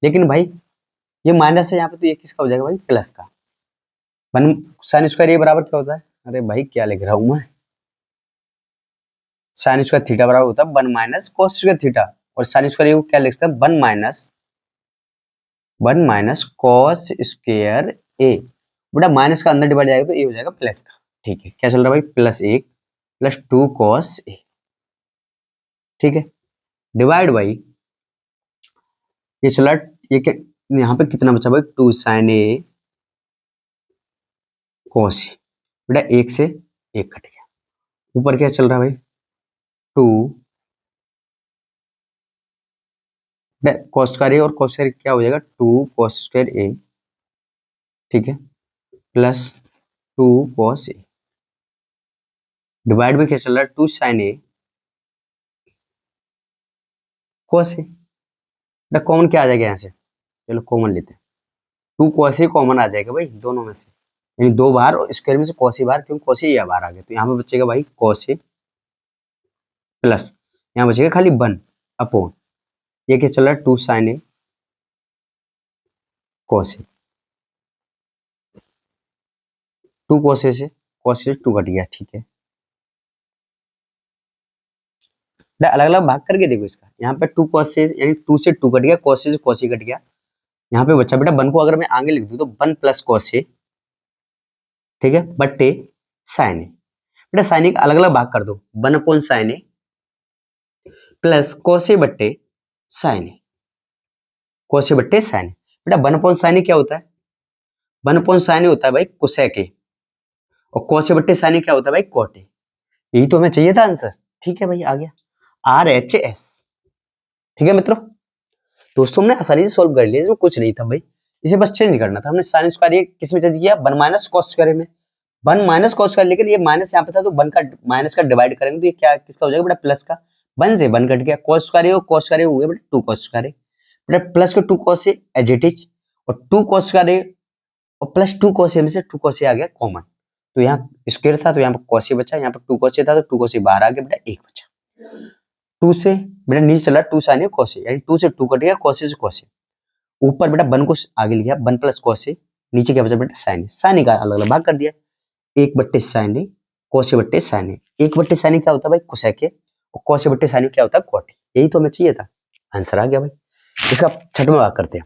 लेकिन भाई ये माइनस है यहाँ पे, तो ये किसका हो जाएगा भाई, प्लस का, 1 साइन स्क्वायर ए बराबर क्या होता है, अरे भाई क्या लिख रहा हूँ मैं, साइन स्क्वायर थीटा बराबर होता है 1 माइनस कॉस स्क्वायर थीटा, और साइन स्क्वायर ए को क्या लिख सकते हैं, 1 माइनस कॉस स्क्वायर ए, बेटा माइनस का अंदर डिवाइड जाएगा तो ए हो जाएगा प्लस का, ठीक है, क्या चल रहा है भाई, +1 + 2 कॉस ए, ठीक है, डिवाइड बाई, ये चला, ये क्या, यहाँ पे कितना बचा भाई, 2 sin a cos a, बेटा 1 से 1 कट गया, ऊपर क्या चल रहा है भाई, 2 cos स्क्वायर a, और cos स्क्वायर क्या हो जाएगा, 2 cos स्क्वायर a, ठीक है, प्लस 2 cos a, डिवाइड में क्या चल रहा है, 2 sin a cos a, बेटा कॉमन क्या आ जाएगा यहाँ से, चलो कॉमन लेते हैं, 2 cos a कॉमन आ जाएगा भाई दोनों में से, यानी 2 बार, और स्क्वायर में से cos a बार, क्योंकि cos a या बार आ गया, तो यहाँ पे बचेगा भाई cos a प्लस, यहाँ बचेगा खाली 1 अपॉन, ये क्या चल रहा है, 2 sin a cos a, 2 cos a से cos a 2 कट गया, ठीक है, अलग अलग भाग करके देखो इसका, यहाँ पे 2 cos से, यानी 2 से 2 कट गया, cos से cos कट गया, यहाँ पे बच्चा, बेटा 1 को अगर मैं आगे लिख दूं तो 1 प्लस cos a, ठीक है, बट्टे sin a, बेटा sin a का अलग अलग भाग कर दो, 1 upon sin a plus cos a बट्टे sin a, cos a बट्टे sin a, बेटा 1 अपॉन sin a क्या होता है, 1 अपॉन sin a होता है भाई cosec a, और cos a बट्टे sin a क्या होता है भाई cot a, यही तो हमें चाहिए था आंसर, ठीक है भाई आ गया, RHS, ठीक है मित्रों, दोस्तों हमने आसानी से सॉल्व कर लिया, इसमें कुछ नहीं था भाई, इसे बस चेंज करना था, हमने साइन स्क्वायर ये किस में चेंज किया, 1 माइनस कॉस स्क्वायर में, 1 माइनस कॉस स्क्वायर, लेकिन ये माइनस यहाँ पे था तो 1 का माइनस का डिवाइड करेंगे तो ये क्या किसका हो जाएगा बेटा, प्लस का, 1 से 1 कट गया, कॉस स्क्वायर कॉस स्क्वायर हो गया बेटा 2 कॉस स्क्वायर, बेटा प्लस के 2 कॉस से एज इट इज, और 2 कॉस स्क्वायर और प्लस 2 कॉस में से 2 कॉस आ गया कॉमन, तो यहाँ स्क्वायर था तो यहाँ पर कॉस बचा, यहाँ पर 2 कॉस था तो 2 कॉस बाहर आ गया, बेटा 1 बचा, 2 से बेटा नीचे चला 2 साइन कॉस, यानी 2 से 2 कट गया, कॉस से कॉस, ऊपर बेटा 1 को आगे लिया 1 प्लस कॉस से, नीचे क्या बचा बेटा साइन, साइन का अलग अलग भाग कर दिया, 1 बट्टे साइन ए, कॉस बट्टे साइन ए, 1 बट्टे साइन क्या होता है भाई कोसेक, और कॉस बट्टे साइन क्या होता है कॉट, यही तो हमें चाहिए था, आंसर आ गया भाई, इसका छठवां भाग करते हैं,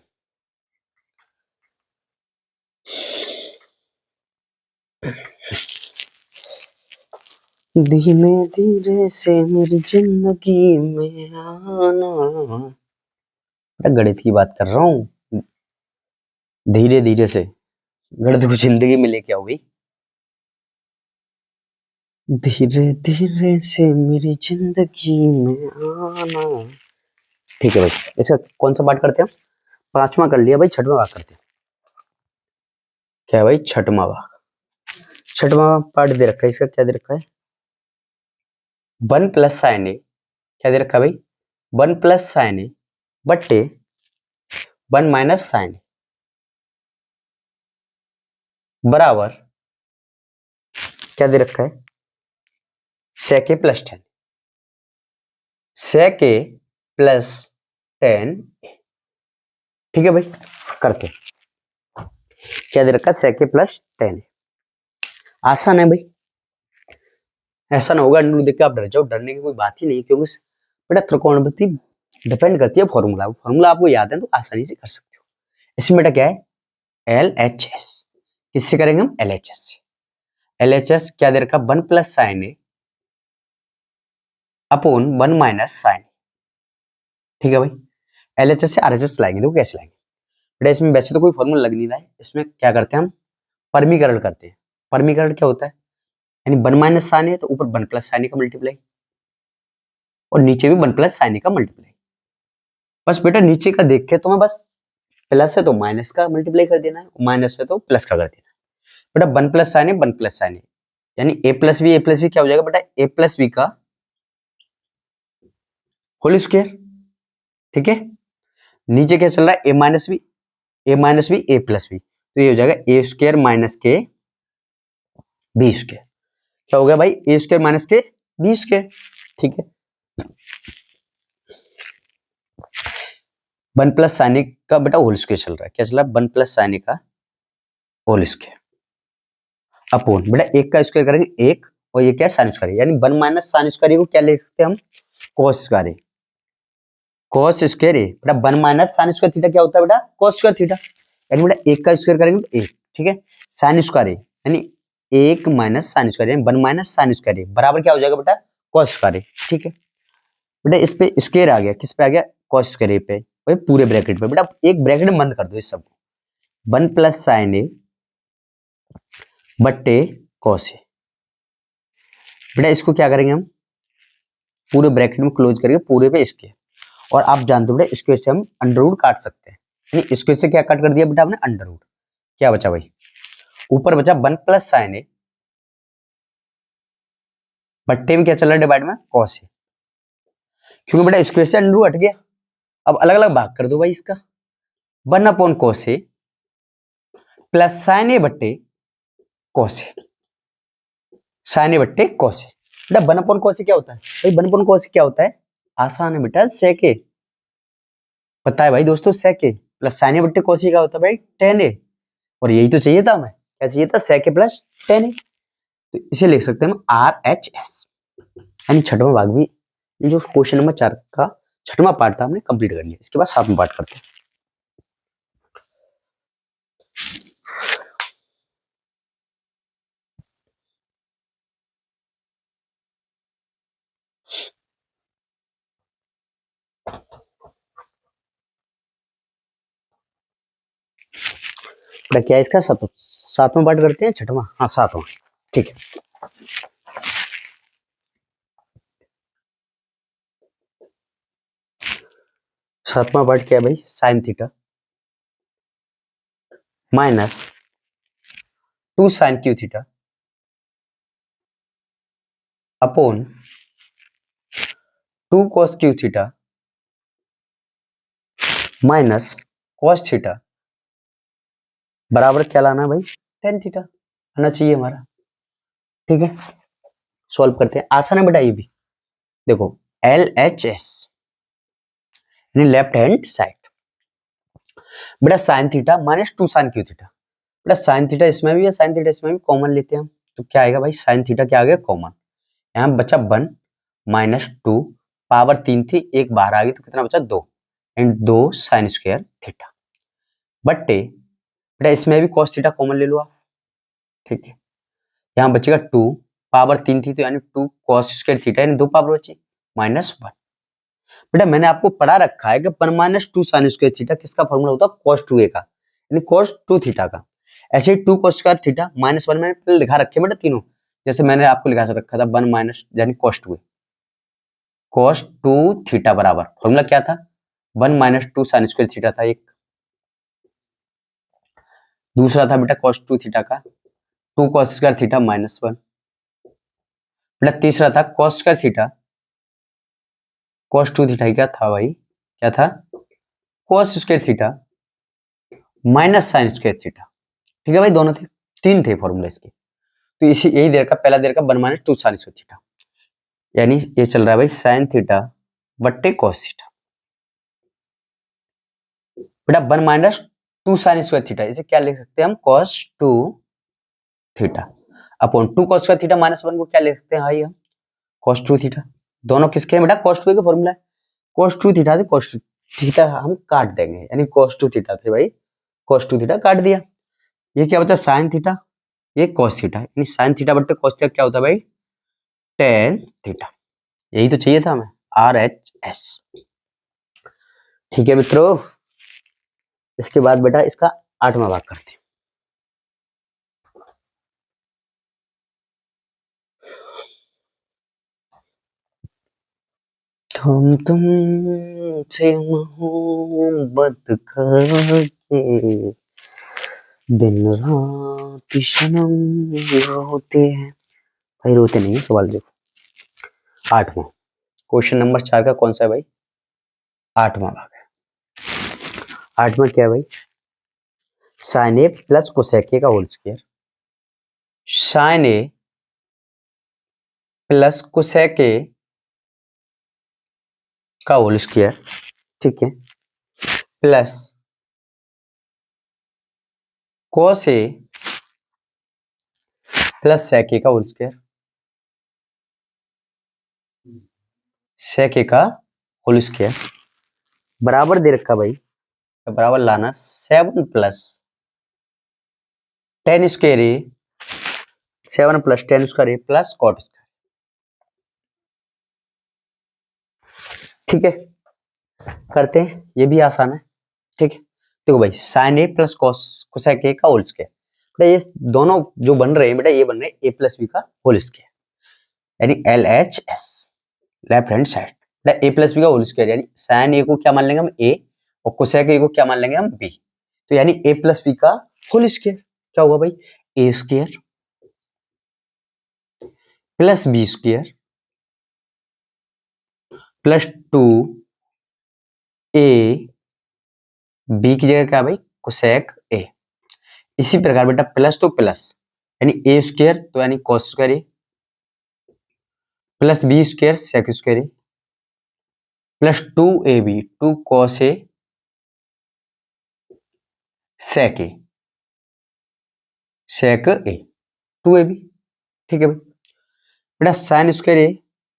धीमे धीरे से मेरी जिंदगी में आना, गणित की बात कर रहा हूँ, धीरे धीरे से गणित को जिंदगी में लेके आओ भाई, धीरे धीरे से मेरी जिंदगी में आना, ठीक है भाई, इसका कौन सा पार्ट करते हैं, 5वां कर लिया भाई, 6वां भाग करते हैं, क्या है भाई 6वां भाग, 6वां पार्ट दे रखा है, इसका क्या दे रखा है, 1 प्लस साइन ए, क्या दे रखा है भाई, 1 प्लस साइन ए बट्टे 1 माइनस साइन ए, बराबर क्या दे रखा है, सेक ए प्लस 10, सेक ए प्लस 10, ठीक है भाई, करते क्या दे रखा है, सेक ए प्लस 10, आसान है भाई, ऐसा ना होगा अंडर रूट देख के आप डर जाओ, डरने की कोई बात ही नहीं, क्योंकि बेटा त्रिकोणमिति डिपेंड करती है फॉर्मूला, फॉर्मूला आपको याद है तो आसानी से कर सकते हो। इसमें बेटा क्या है, LHS, किससे करेंगे हम, LHS से। LHS क्या दे रखा, 1 प्लस साइन ए अपॉन 1 माइनस साइन, ठीक है भाई। LHS से RHS लाएंगे, देखो कैसे लाएंगे बेटा, इसमें वैसे तो कोई फॉर्मूला लग नहीं रहा है, इसमें क्या करते हैं हम, परमीकरण करते हैं। परमीकरण क्या होता है, यानी 1 माइनस साइन है तो ऊपर 1 प्लस साइन का मल्टीप्लाई, और नीचे भी 1 प्लस साइन का मल्टीप्लाई। बस बेटा नीचे का देख के तुम्हें बस प्लस है तो माइनस का मल्टीप्लाई कर देना है, माइनस है तो प्लस का कर देना है। बेटा 1 प्लस साइन है 1 प्लस साइन है, यानी ए प्लस बी क्या हो जाएगा बेटा, ए प्लस बी का होल स्क्वायर, ठीक है। नीचे क्या चल रहा है, ए माइनस बी ए प्लस बी, तो ये हो जाएगा ए स्क्वायर माइनस के बी स्क्वायर। क्या हो गया भाई, ए स्क्वायर माइनस के बी स्क्वायर, ठीक है। 1 प्लस साइन का बेटा होल स्क्वायर चल रहा है, क्या चल रहा है, 1 प्लस साइन का होल स्क्वायर अपॉन बेटा एक का स्क्वायर करेंगे एक, और ये क्या साइन स्क्वायर, यानी 1 माइनस साइन स्क्वायर को क्या लिख सकते हैं हम, कॉस स्क्वायर, कॉस स्क्वायर है बेटा। 1 माइनस साइन स्क्वायर थीटा क्या होता है बेटा, कॉस स्क्वायर थीटा, यानी बेटा एक का स्क्वायर करेंगे तो एक, ठीक है। साइन स्क्वायर है यानी एक माइनस साइन स्क्वायर, यानी 1 माइनस साइन स्क्वायर बराबर क्या हो जाएगा बेटा, कॉस स्क्वायर, ठीक है। बेटा इस पे स्क्वायर आ गया, किस पे आ गया, कॉस स्क्वायर पे, भाई पूरे ब्रैकेट पे, बेटा एक ब्रैकेट में बंद कर दो इस सबको, 1 प्लस साइन ए बट्टे कॉस ए। बेटा इसको क्या करेंगे हम, पूरे ब्रैकेट में क्लोज करके पूरे पे स्क्वायर, और आप जानते हो बेटा स्क्वायर से हम अंडर रूट काट सकते हैं, यानी स्क्वायर से क्या कट कर दिया बेटा आपने, अंडर रूट। क्या बचा भाई, ऊपर बचा 1 प्लस साइन ए बट्टे में क्या चल रहा है, डिवाइड में कॉस ए, क्योंकि बेटा स्क्वायर से अंडर रूट हट गया। अब अलग अलग भाग कर दो भाई इसका, 1 upon cos A plus sine ए बट्टे कॉस ए, साइन ए बट्टे कॉस ए। बेटा 1 अपॉन कॉस ए क्या होता है भाई, 1 अपॉन कॉस ए क्या होता है, आसान है बेटा, सेक ए, पता है भाई दोस्तों, सेक ए प्लस साइन ए बट्टे कॉस ए क्या होता है भाई, टेन ए, और यही तो चाहिए था हमें, क्या चाहिए था, सेक ए प्लस टेन ए, तो इसे लिख सकते हैं हम RHS, यानी छठवां भाग भी, ये जो क्वेश्चन नंबर 4 का छठवां पार्ट था हमने कंप्लीट कर लिया। इसके बाद सातवां पार्ट करते हैं। क्या है इसका, सातवां पार्ट करते हैं, छठवां, हाँ सातवां, ठीक है। सातवां पार्ट क्या है भाई, sine theta minus 2 sine cube theta upon 2 cos cube theta minus cos theta बराबर क्या लाना है भाई, टेन थीटा आना चाहिए हमारा, ठीक है। सॉल्व करते हैं, आसान है बेटा ये भी, देखो LHS यानी लेफ्ट हैंड साइड, बेटा sine theta minus 2 sine cube theta, बेटा साइन थीटा इसमें भी है साइन थीटा इसमें भी, कॉमन लेते हैं हम, तो क्या आएगा भाई, साइन थीटा क्या आ गया कॉमन, यहाँ बचा 1 माइनस 2, पावर 3 थी एक बाहर आ गई तो कितना बचा 2, एंड 2 साइन स्क्वायर थीटा बट्टे, बेटा इसमें भी cos थीटा कॉमन ले लो आप, ठीक है। यहाँ बचेगा 2, पावर 3 थी तो यानी 2 cos स्क्वायर थीटा, यानी 2 पावर बची -1। बेटा मैंने आपको पढ़ा रखा है कि 1 माइनस 2 साइन स्क्वायर थीटा किसका फॉर्मूला होता है, cos 2a का, यानी cos 2 थीटा का। ऐसे ही 2 cos स्क्वायर थीटा -1 मैंने पहले लिखा रखे बेटा तीनों, जैसे मैंने आपको लिखा रखा था 1 माइनस यानी cos 2a, cos 2 थीटा बराबर फॉर्मूला क्या था, 1 माइनस 2 साइन स्क्वायर थीटा था एक, दूसरा था बेटा cos 2 थीटा का 2 cos स्क्वायर थीटा -1, बेटा तीसरा था cos square theta, cos 2 theta क्या था भाई, क्या था, cos square theta minus sign square theta, ठीक है भाई, दोनों थे, तीन थे फॉर्मूला इसके, तो इसी यही देर का पहला देर का 1 माइनस 2 साइन स्क्वायर थीटा, यानी ये चल रहा है भाई साइन थीटा बट्टे cos थीटा, बेटा 1 माइनस 2 साइन स्क्वायर थीटा, इसे क्या लिख सकते हैं हम, cos 2 theta. Upon 2 cos square theta minus 1 को क्या लिख सकते हैं भाई हम, cos 2 थीटा। दोनों किसके हैं बेटा, cos 2 का फॉर्मूला है। cos 2 थीटा से cos 2 थीटा हम काट देंगे, यानी cos 2 थीटा से भाई cos 2 थीटा काट दिया। ये क्या बचा, sin थीटा, ये cos थीटा, यानी sin थीटा बट्टे cos थीटा क्या होता है भाई, tan थीटा। यही तो चाहिए था हमें, RHS। ठीक है मित्रों, इसके बाद बेटा इसका 8वां भाग करते हैं। हम तुमसे मोहब्बत करके दिन रात सनम रोते हैं, भाई रोते नहीं है, सवाल देखो। 8वां क्वेश्चन नंबर 4 का कौन सा है भाई, 8वां भाग है। 8वां क्या है भाई, sine A plus cosec A का whole square, sine A plus cosec A का होल स्क्वायर, ठीक है, प्लस कोस ए प्लस सेक ए का होल स्क्वायर, सेक ए का होल स्क्वायर बराबर दे रखा भाई, तो बराबर लाना 7 plus ten square A, 7 plus ten square A plus cot square. ठीक है, करते हैं, ये भी आसान है। ठीक है, देखो भाई sine A plus cos cosec A का होल स्क्वायर, बेटा ये दोनों जो बन रहे हैं बेटा, ये बन रहे हैं ए प्लस बी का होल स्क्वायर, यानी LHS, लेफ्ट हैंड साइड। बेटा ए प्लस बी का होल स्क्वायर, यानी साइन ए को क्या मान लेंगे हम, ए, और कोसेक ए को क्या मान लेंगे हम, बी। तो यानी ए प्लस बी का होल स्क्वायर क्या होगा भाई, A square plus B square plus 2 A, B की जगह क्या भाई, कोसेक ए। इसी प्रकार बेटा प्लस तो प्लस, यानी ए स्क्वायर तो यानी cos square A, plus B square sec square A, plus 2ab 2 cos A sec A, sec A 2ab। ठीक है भाई, बेटा sine square A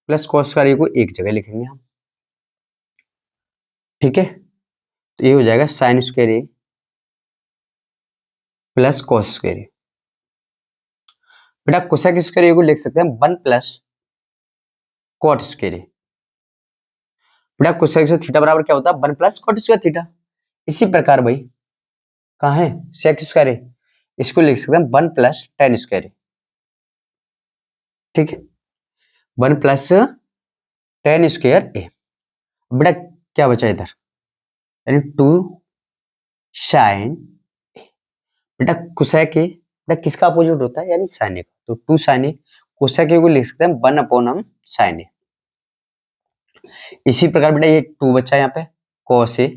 plus cos square A को एक जगह लिखेंगे हम। ठीक है, तो ये हो जाएगा sign square A plus cos square ए। बेटा कोसेक स्क्वायर ए को लिख सकते हैं 1 प्लस कॉट स्क्वायर ए। बेटा कोसेक से थीटा बराबर क्या होता है, 1 प्लस कॉट स्क्वायर थीटा। इसी प्रकार भाई कहाँ है सेक स्क्वायर ए, इसको लिख सकते हैं 1 प्लस टेन स्क्वायर ए। ठीक है, 1 प्लस टेन स्क्वायर ए। बेटा क्या बचा इधर, यानी 2 साइन ए। बेटा कोसेक ए बेटा किसका अपोजिट होता है, यानी साइन ए का, तो 2 साइन ए, कोसेक ए को लिख सकते हैं 1 अपॉन हम साइन ए। इसी प्रकार बेटा ये 2 बचा यहाँ पे कॉस ए,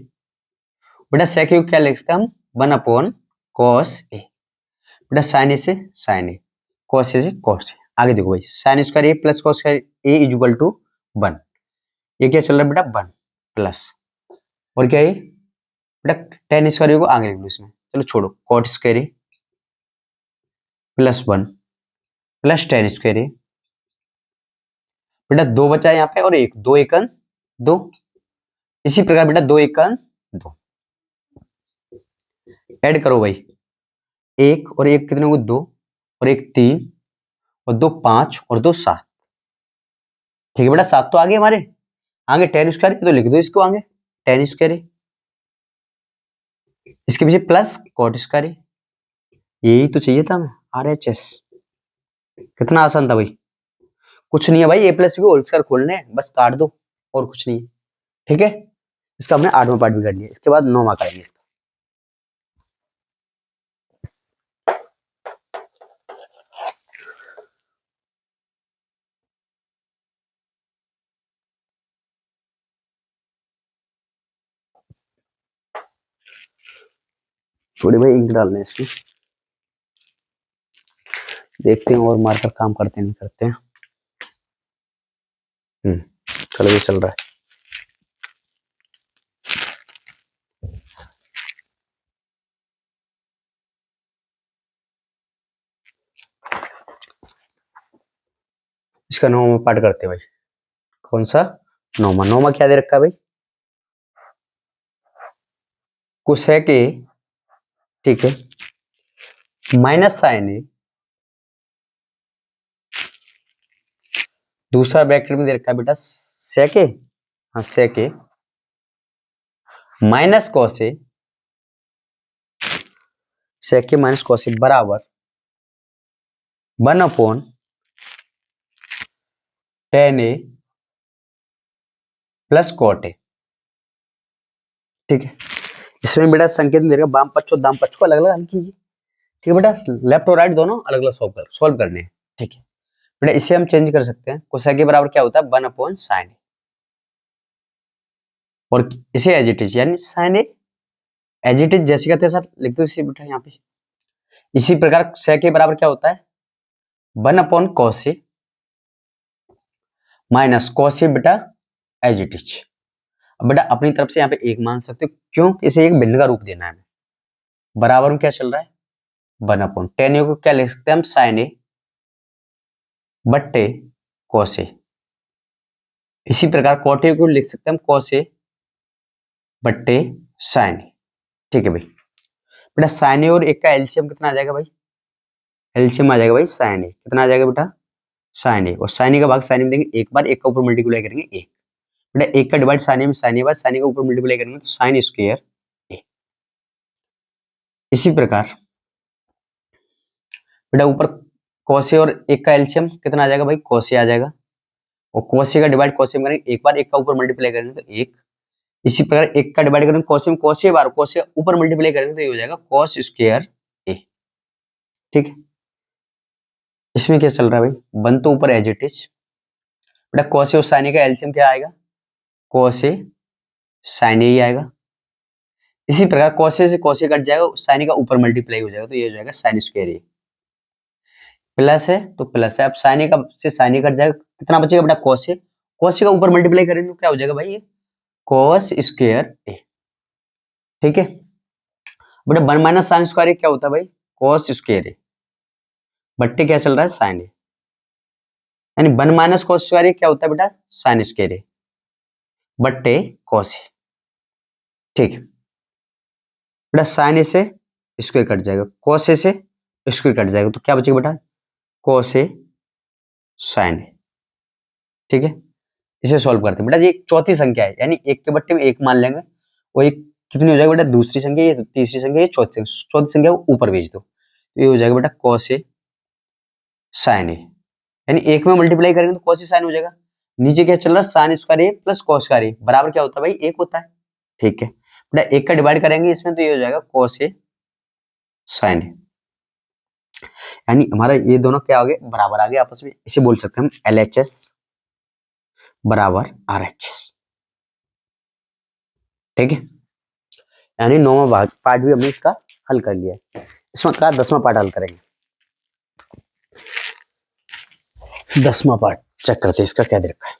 बेटा सेक ए को क्या लिख सकते हैं हम, 1 अपॉन कॉस ए। बेटा साइन ए से साइन ए, कॉस ए से कॉस ए। आगे देखो भाई sine square A plus cos square A is equal to 1, ये क्या चल रहा है बेटा 1 प्लस, और क्या है बेटा टेन स्क्वायर को आगे लिख लो इसमें, चलो छोड़ो, cot square A plus 1 plus ten square ए। बेटा 2 बचा है यहाँ पे और एक, 2 एकन 2। इसी प्रकार बेटा 2 एकन 2, ऐड करो भाई, एक और एक कितने को 2, और एक 3, और 2 5, और 2 7। ठीक है बेटा 7 तो आगे हमारे, आगे टेन स्क्वायर तो लिख दो इसको आगे, टेन स्क्वायर ए, इसके पीछे प्लस कॉट स्क्वायर ए। यही तो चाहिए था हमें, RHS। कितना आसान था भाई, कुछ नहीं है भाई, ए प्लस बी होल स्क्वायर खोलने हैं, बस काट दो, और कुछ नहीं है। ठीक है, इसका हमने 8वां पार्ट भी कर लिया, इसके बाद 9वां करेंगे इसका। थोड़ी भाई इंक डालना है इसमें, देखते हैं और मार्कर काम करते नहीं करते हैं। चलो ये चल रहा है। इसका नौवां पार्ट करते हैं भाई। कौन सा? नौवां। नौवां क्या दे रखा है भाई? कोसेक ए, ठीक है, माइनस साइन ए, दूसरा ब्रैकेट में दे रखा है बेटा सेक ए, हाँ सेक ए minus cos A, sec A minus cos ए बराबर 1/tan A plus cot A, ठीक है। इसमें बेटा संकेत दे रखा है, वाम पक्ष और दाम पक्ष को अलग अलग हल कीजिए, ठीक है बेटा, लेफ्ट और राइट दोनों अलग अलग सॉल्व करने हैं, ठीक है बेटा। इसे हम चेंज कर सकते हैं, कोसेक के बराबर क्या होता है 1/sin, और इसे एज इट इज यानी sin A as it is जैसे कहते हैं सर लिख दो इसी बेटा यहाँ पे। इसी प्रकार सेक के बराबर क्या होता है 1/cos ए माइनस cos ए बेटा एज इट इज। अब बेटा अपनी तरफ से यहाँ पे एक मान सकते हो, क्यों? इसे एक भिन्न का रूप देना है, बराबर में क्या चल रहा है 1/tan ए को क्या लिख सकते हैं हम sin ए बट्टे cos ए। इसी प्रकार cot ए को लिख सकते हैं हम cos ए बट्टे sin ए, ठीक है भाई। बेटा sin ए और एक का एलसीएम कितना आ जाएगा भाई? एलसीएम आ जाएगा भाई sin ए, कितना आ जाएगा बेटा sin ए, और sin ए का भाग sin ए में देंगे एक बार, एक का ऊपर मल्टीप्लाई करेंगे एक, बेटा एक का डिवाइड sin ए में sin ए बार, sin ए का ऊपर मल्टीप्लाई करेंगे तो sin स्क्वायर ए। इसी प्रकार बेटा ऊपर cos ए और एक का एलसीएम कितना आ जाएगा भाई cos ए आ जाएगा, और cos ए का डिवाइड cos ए में करेंगे एक बार, एक का ऊपर मल्टीप्लाई करेंगे तो एक। इसी प्रकार एक का डिवाइड करेंगे cos ए में, cos ए बार cos ए ऊपर मल्टीप्लाई करेंगे तो ये हो जाएगा cos स्क्वायर ए, ठीक है। इसमें क्या चल रहा है भाई 1 तो ऊपर एज इट इज, बेटा cos ए और sin ए का एलसीएम क्या आएगा cos ए sin ए ही आएगा। इसी प्रकार cos ए से cos ए कट जाएगा, sin ए का ऊपर मल्टीप्लाई हो जाएगा तो ये हो जाएगा sin स्क्वायर ए, प्लस है तो प्लस है। अब sin ए का से sin ए कट जाएगा, कितना बचेगा बेटा cos ए, cos ए का ऊपर मल्टीप्लाई करेंगे तो क्या हो जाएगा भाई ये cos स्क्वायर ए, ठीक है बेटा। 1 माइनस साइन स्क्वायर ए क्या होता है भाई cos स्क्वायर ए बट्टे क्या चल रहा है sin ए, यानी 1 माइनस cos स्क्वायर ए क्या होता है बेटा sin स्क्वायर ए बट्टे cos ए, ठीक है बेटा। sin ए से स्क्वायर कट जाएगा, cos ए से स्क्वायर कट जाएगा तो क्या बचेगा बेटा cos ए sin ए, ठीक है। इसे सॉल्व करते हैं बेटा, ये एक चौथी संख्या है यानी एक के बट्टे में एक मान लेंगे, वो एक कितनी हो जाएगी बेटा दूसरी संख्या, ये तीसरी संख्या, ये चौथी संख्या को ऊपर भेज दो तो ये हो जाएगा बेटा cos ए sin ए, यानी एक में मल्टीप्लाई करेंगे तो cos ए sin हो जाएगा। नीचे क्या चल रहा है sin square A plus cos square A बराबर क्या होता है भाई एक होता है, ठीक है बेटा। एक का डिवाइड करेंगे इसमें तो ये हो जाएगा cos ए sin ए, यानी हमारा ये दोनों क्या हो गए बराबर आ गए आपस में। इसे बोल सकते हैं हम LHS बराबर RHS, ठीक है। यानी 9वां पार्ट भी हमने इसका हल कर लिया है। इसमें का 10वां पार्ट हल करेंगे। 10वां पार्ट चेक करते हैं इसका क्या दे रखा है।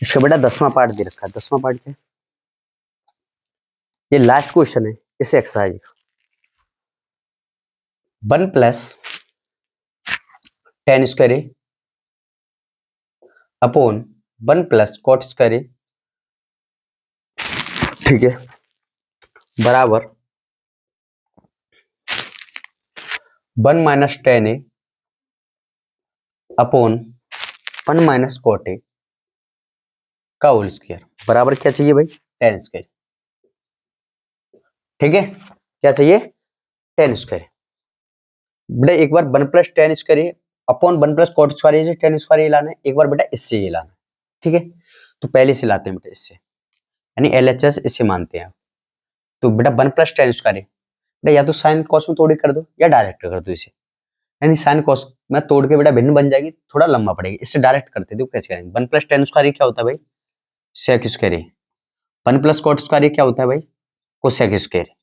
इसका बेटा 10वां पार्ट दे रखा है। 10वां पार्ट क्या है? ये लास्ट क्वेश्चन है इस एक्सरसाइज का। 1 प्लस tan स्क्वायर ए अपॉन 1 प्लस cot स्क्वायर ए, ठीक है, बराबर 1 माइनस tan ए अपॉन 1 माइनस cot ए का होल स्क्वायर बराबर क्या चाहिए भाई tan स्क्वायर, ठीक है। क्या चाहिए tan स्क्वायर। बेटा एक बार 1 प्लस tan स्क्वायर ए अपॉन 1 प्लस cot स्क्वायर ए से tan स्क्वायर ए लाना है, एक बार बेटा इससे ये लाना है, ठीक है। तो पहले से लाते हैं बेटा इससे, यानी LHS इसे मानते हैं। तो बेटा 1 प्लस tan स्क्वायर ए बेटा या तो साइन कॉस में तोड़ कर दो या डायरेक्ट कर दो इसे, यानी साइन कॉस में तोड़ के बेटा भिन्न बन जाएगी, थोड़ा लंबा पड़ेगा। इससे डायरेक्ट करते देखो कैसे करेंगे। 1 प्लस tan स्क्वायर ए क्या होता है भाई सेक स्क्वायर ए, 1 प्लस cot स्क्वायर ए क्या होता है भाई कोसेक स्क्वायर ए।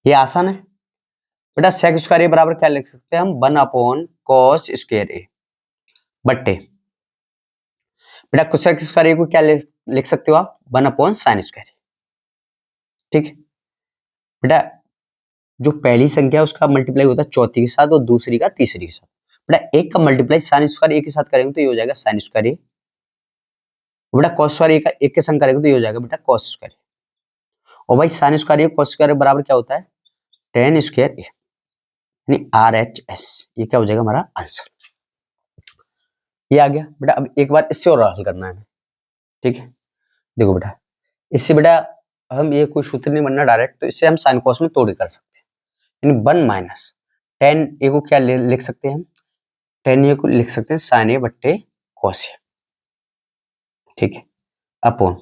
ये आसान है बेटा। सेक स्क्वायर ए बराबर क्या लिख सकते हैं हम 1 अपॉन कॉस स्क्वायर ए बट्टे बेटा कोसेक स्क्वायर ए को क्या लिख सकते हो आप 1/sin स्क्वायर। ठीक है बेटा जो पहली संख्या है उसका मल्टीप्लाई होता है चौथी के साथ और दूसरी का तीसरी के साथ। बेटा एक का मल्टीप्लाई साइन स्क्वायर ए के साथ करेंगे तो ये हो जाएगा साइन स्क्वायर ए। बेटा कॉस स्क्वायर ए का एक के संग करेंगे तो ये हो जाएगा बेटा कॉस स्क्वायर ए। और भाई साइन स्क्वायर ए कॉस स्क्वायर बराबर क्या होता है टेन स्क्वायर ए यानी RHS। ये क्या हो जाएगा हमारा आंसर। ये आ गया बेटा। अब एक बार इससे और हल करना है। ठीक है देखो बेटा इससे बेटा हम ये कोई सूत्र नहीं बनना डायरेक्ट, तो इससे हम साइन कॉस में तोड़ कर सकते हैं। यानी 1 माइनस टेन ए को क्या लिख सकते हैं हम टेन ए को लिख सकते हैं साइन ए बट्टे कॉस ए। ठीक है अपॉन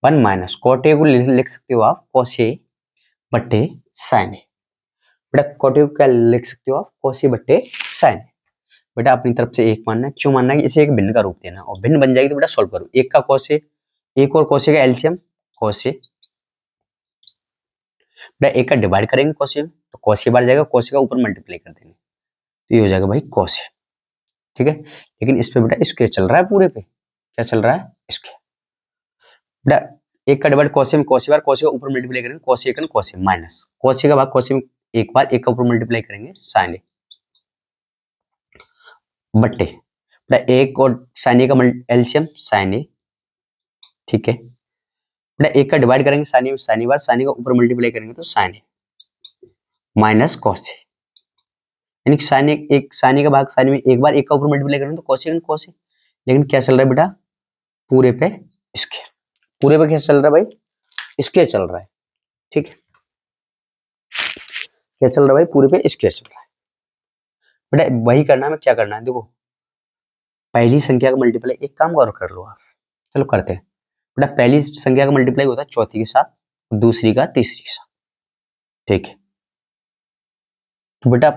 1 माइनस कॉट ए को लिख सकते हो आप कॉस ए बट्टे साइन ए। बेटा कॉट ए को क्या लिख सकते हो आप कॉस ए बट्टे साइन ए। बेटा अपनी तरफ से एक मानना है। क्यों मानना है इसे एक भिन्न का रूप देना और भिन्न बन जाएगी तो बेटा सॉल्व करो। एक का कॉस ए एक और कॉस ए का एलसीएम कॉस ए। बेटा एक का डिवाइड करेंगे कॉस ए में तो कॉस ए बार जाएगा कॉस ए का ऊपर मल्टीप्लाई कर देंगे तो ये हो जाएगा भाई कॉस ए। ठीक है लेकिन इस पे बेटा स्क्वायर चल रहा है पूरे पे क्या चल रहा है स्क्वायर। बेटा एक का डिवाइड कॉस ए में cos A bar cos A का ऊपर मल्टीप्लाई करेंगे कॉस ए का कॉस ए माइनस कॉस ए का भाग कॉस ए में एक बार एक का ऊपर मल्टीप्लाई करेंगे साइन ए बट्टे बेटा एक और साइन ए का एलसीएम साइन ए। ठीक है बेटा एक का डिवाइड करेंगे साइन ए में sign A bar sign A का ऊपर मल्टीप्लाई करेंगे तो साइन ए माइनस कॉस ए यानी साइन ए एक साइन ए का भाग साइन में एक बार एक का ऊपर मल्टीप्लाई करेंगे तो कॉस ए कॉस ए। लेकिन क्या चल रहा है बेटा पूरे पे स्क्वायर। पूरे पे क्या चल रहा है भाई स्क्वायर चल रहा है। ठीक है क्या चल रहा है भाई पूरे पे स्क्वायर चल रहा है। बेटा वही करना है क्या करना है देखो पहली संख्या का मल्टीप्लाई एक काम और कर लो आप। चलो करते हैं। बेटा पहली संख्या का मल्टीप्लाई होता है चौथी के साथ दूसरी का तीसरी के साथ। ठीक है तो बेटा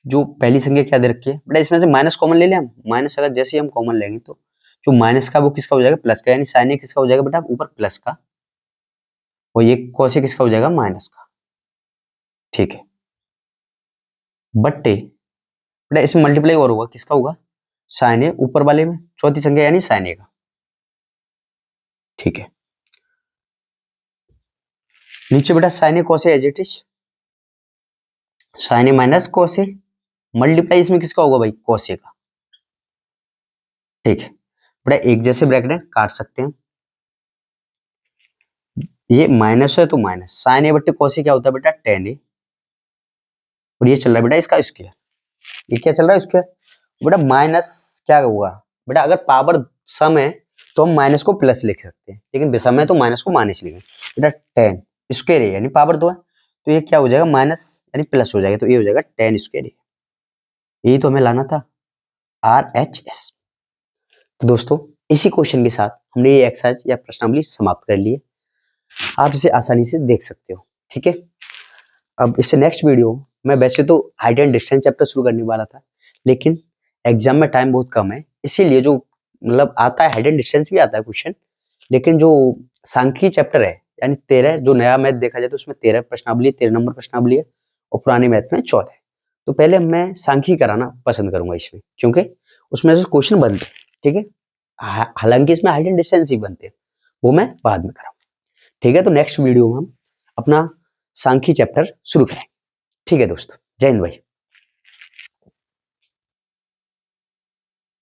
जो पहली संख्या क्या दे रखी है बेटा इसमें से माइनस कॉमन ले लें हम। माइनस अगर जैसे ही हम कॉमन लेंगे तो जो माइनस का वो किसका हो जाएगा प्लस का यानी साइन ए किसका हो जाएगा बेटा ऊपर प्लस का और ये कॉस ए किसका हो जाएगा माइनस का। ठीक है बट्टे बेटा इसमें मल्टीप्लाई और होगा किसका होगा साइन ए ऊपर वाले में चौथी संख्या यानी साइन ए का। ठीक है नीचे बेटा sine A cos A as it is sine A minus cos A multiply इसमें किसका होगा भाई कॉस ए का। ठीक है बेटा एक जैसे ब्रैकेट काट सकते हैं। ये माइनस है तो माइनस साइन ए बट्टे कॉस ए क्या होता है बेटा टेन ए और ये चल रहा है बेटा इसका स्क्वायर। ये क्या चल रहा है स्क्वायर बेटा माइनस क्या होगा बेटा अगर पावर सम है तो हम माइनस को प्लस लिख सकते हैं लेकिन विषम है तो माइनस को माइनस लिखेंगे। बेटा टेन स्क्वायर है यानी पावर 2 है तो ये क्या हो जाएगा माइनस यानी प्लस हो जाएगा तो ये हो जाएगा टेन स्क्वायर। यही तो हमें लाना था RHS। तो दोस्तों इसी क्वेश्चन के साथ हमने ये एक्सरसाइज या प्रश्नावली समाप्त कर ली है। आप इसे आसानी से देख सकते हो। ठीक है अब इससे नेक्स्ट वीडियो मैं वैसे तो हाइट एंड डिस्टेंस चैप्टर शुरू करने वाला था लेकिन एग्जाम में टाइम बहुत कम है इसीलिए जो मतलब आता है हाइट एंड डिस्टेंस भी आता है क्वेश्चन लेकिन जो सांख्यिकी चैप्टर है यानी 13 जो नया मैथ देखा जाए तो उसमें 13 प्रश्नावली 13 नंबर प्रश्नावली है और पुराने मैथ में 14 है। तो पहले मैं सांख्यिकी कराना पसंद करूंगा इसमें क्योंकि उसमें से क्वेश्चन बनते हैं। ठीक है हालांकि इसमें हाइट एंड डिस्टेंस ही बनते हैं वो मैं बाद में कराऊंगा। ठीक है तो नेक्स्ट वीडियो में हम अपना सांख्यिकी चैप्टर शुरू करेंगे। ठीक है दोस्तों जय हिंद भाई।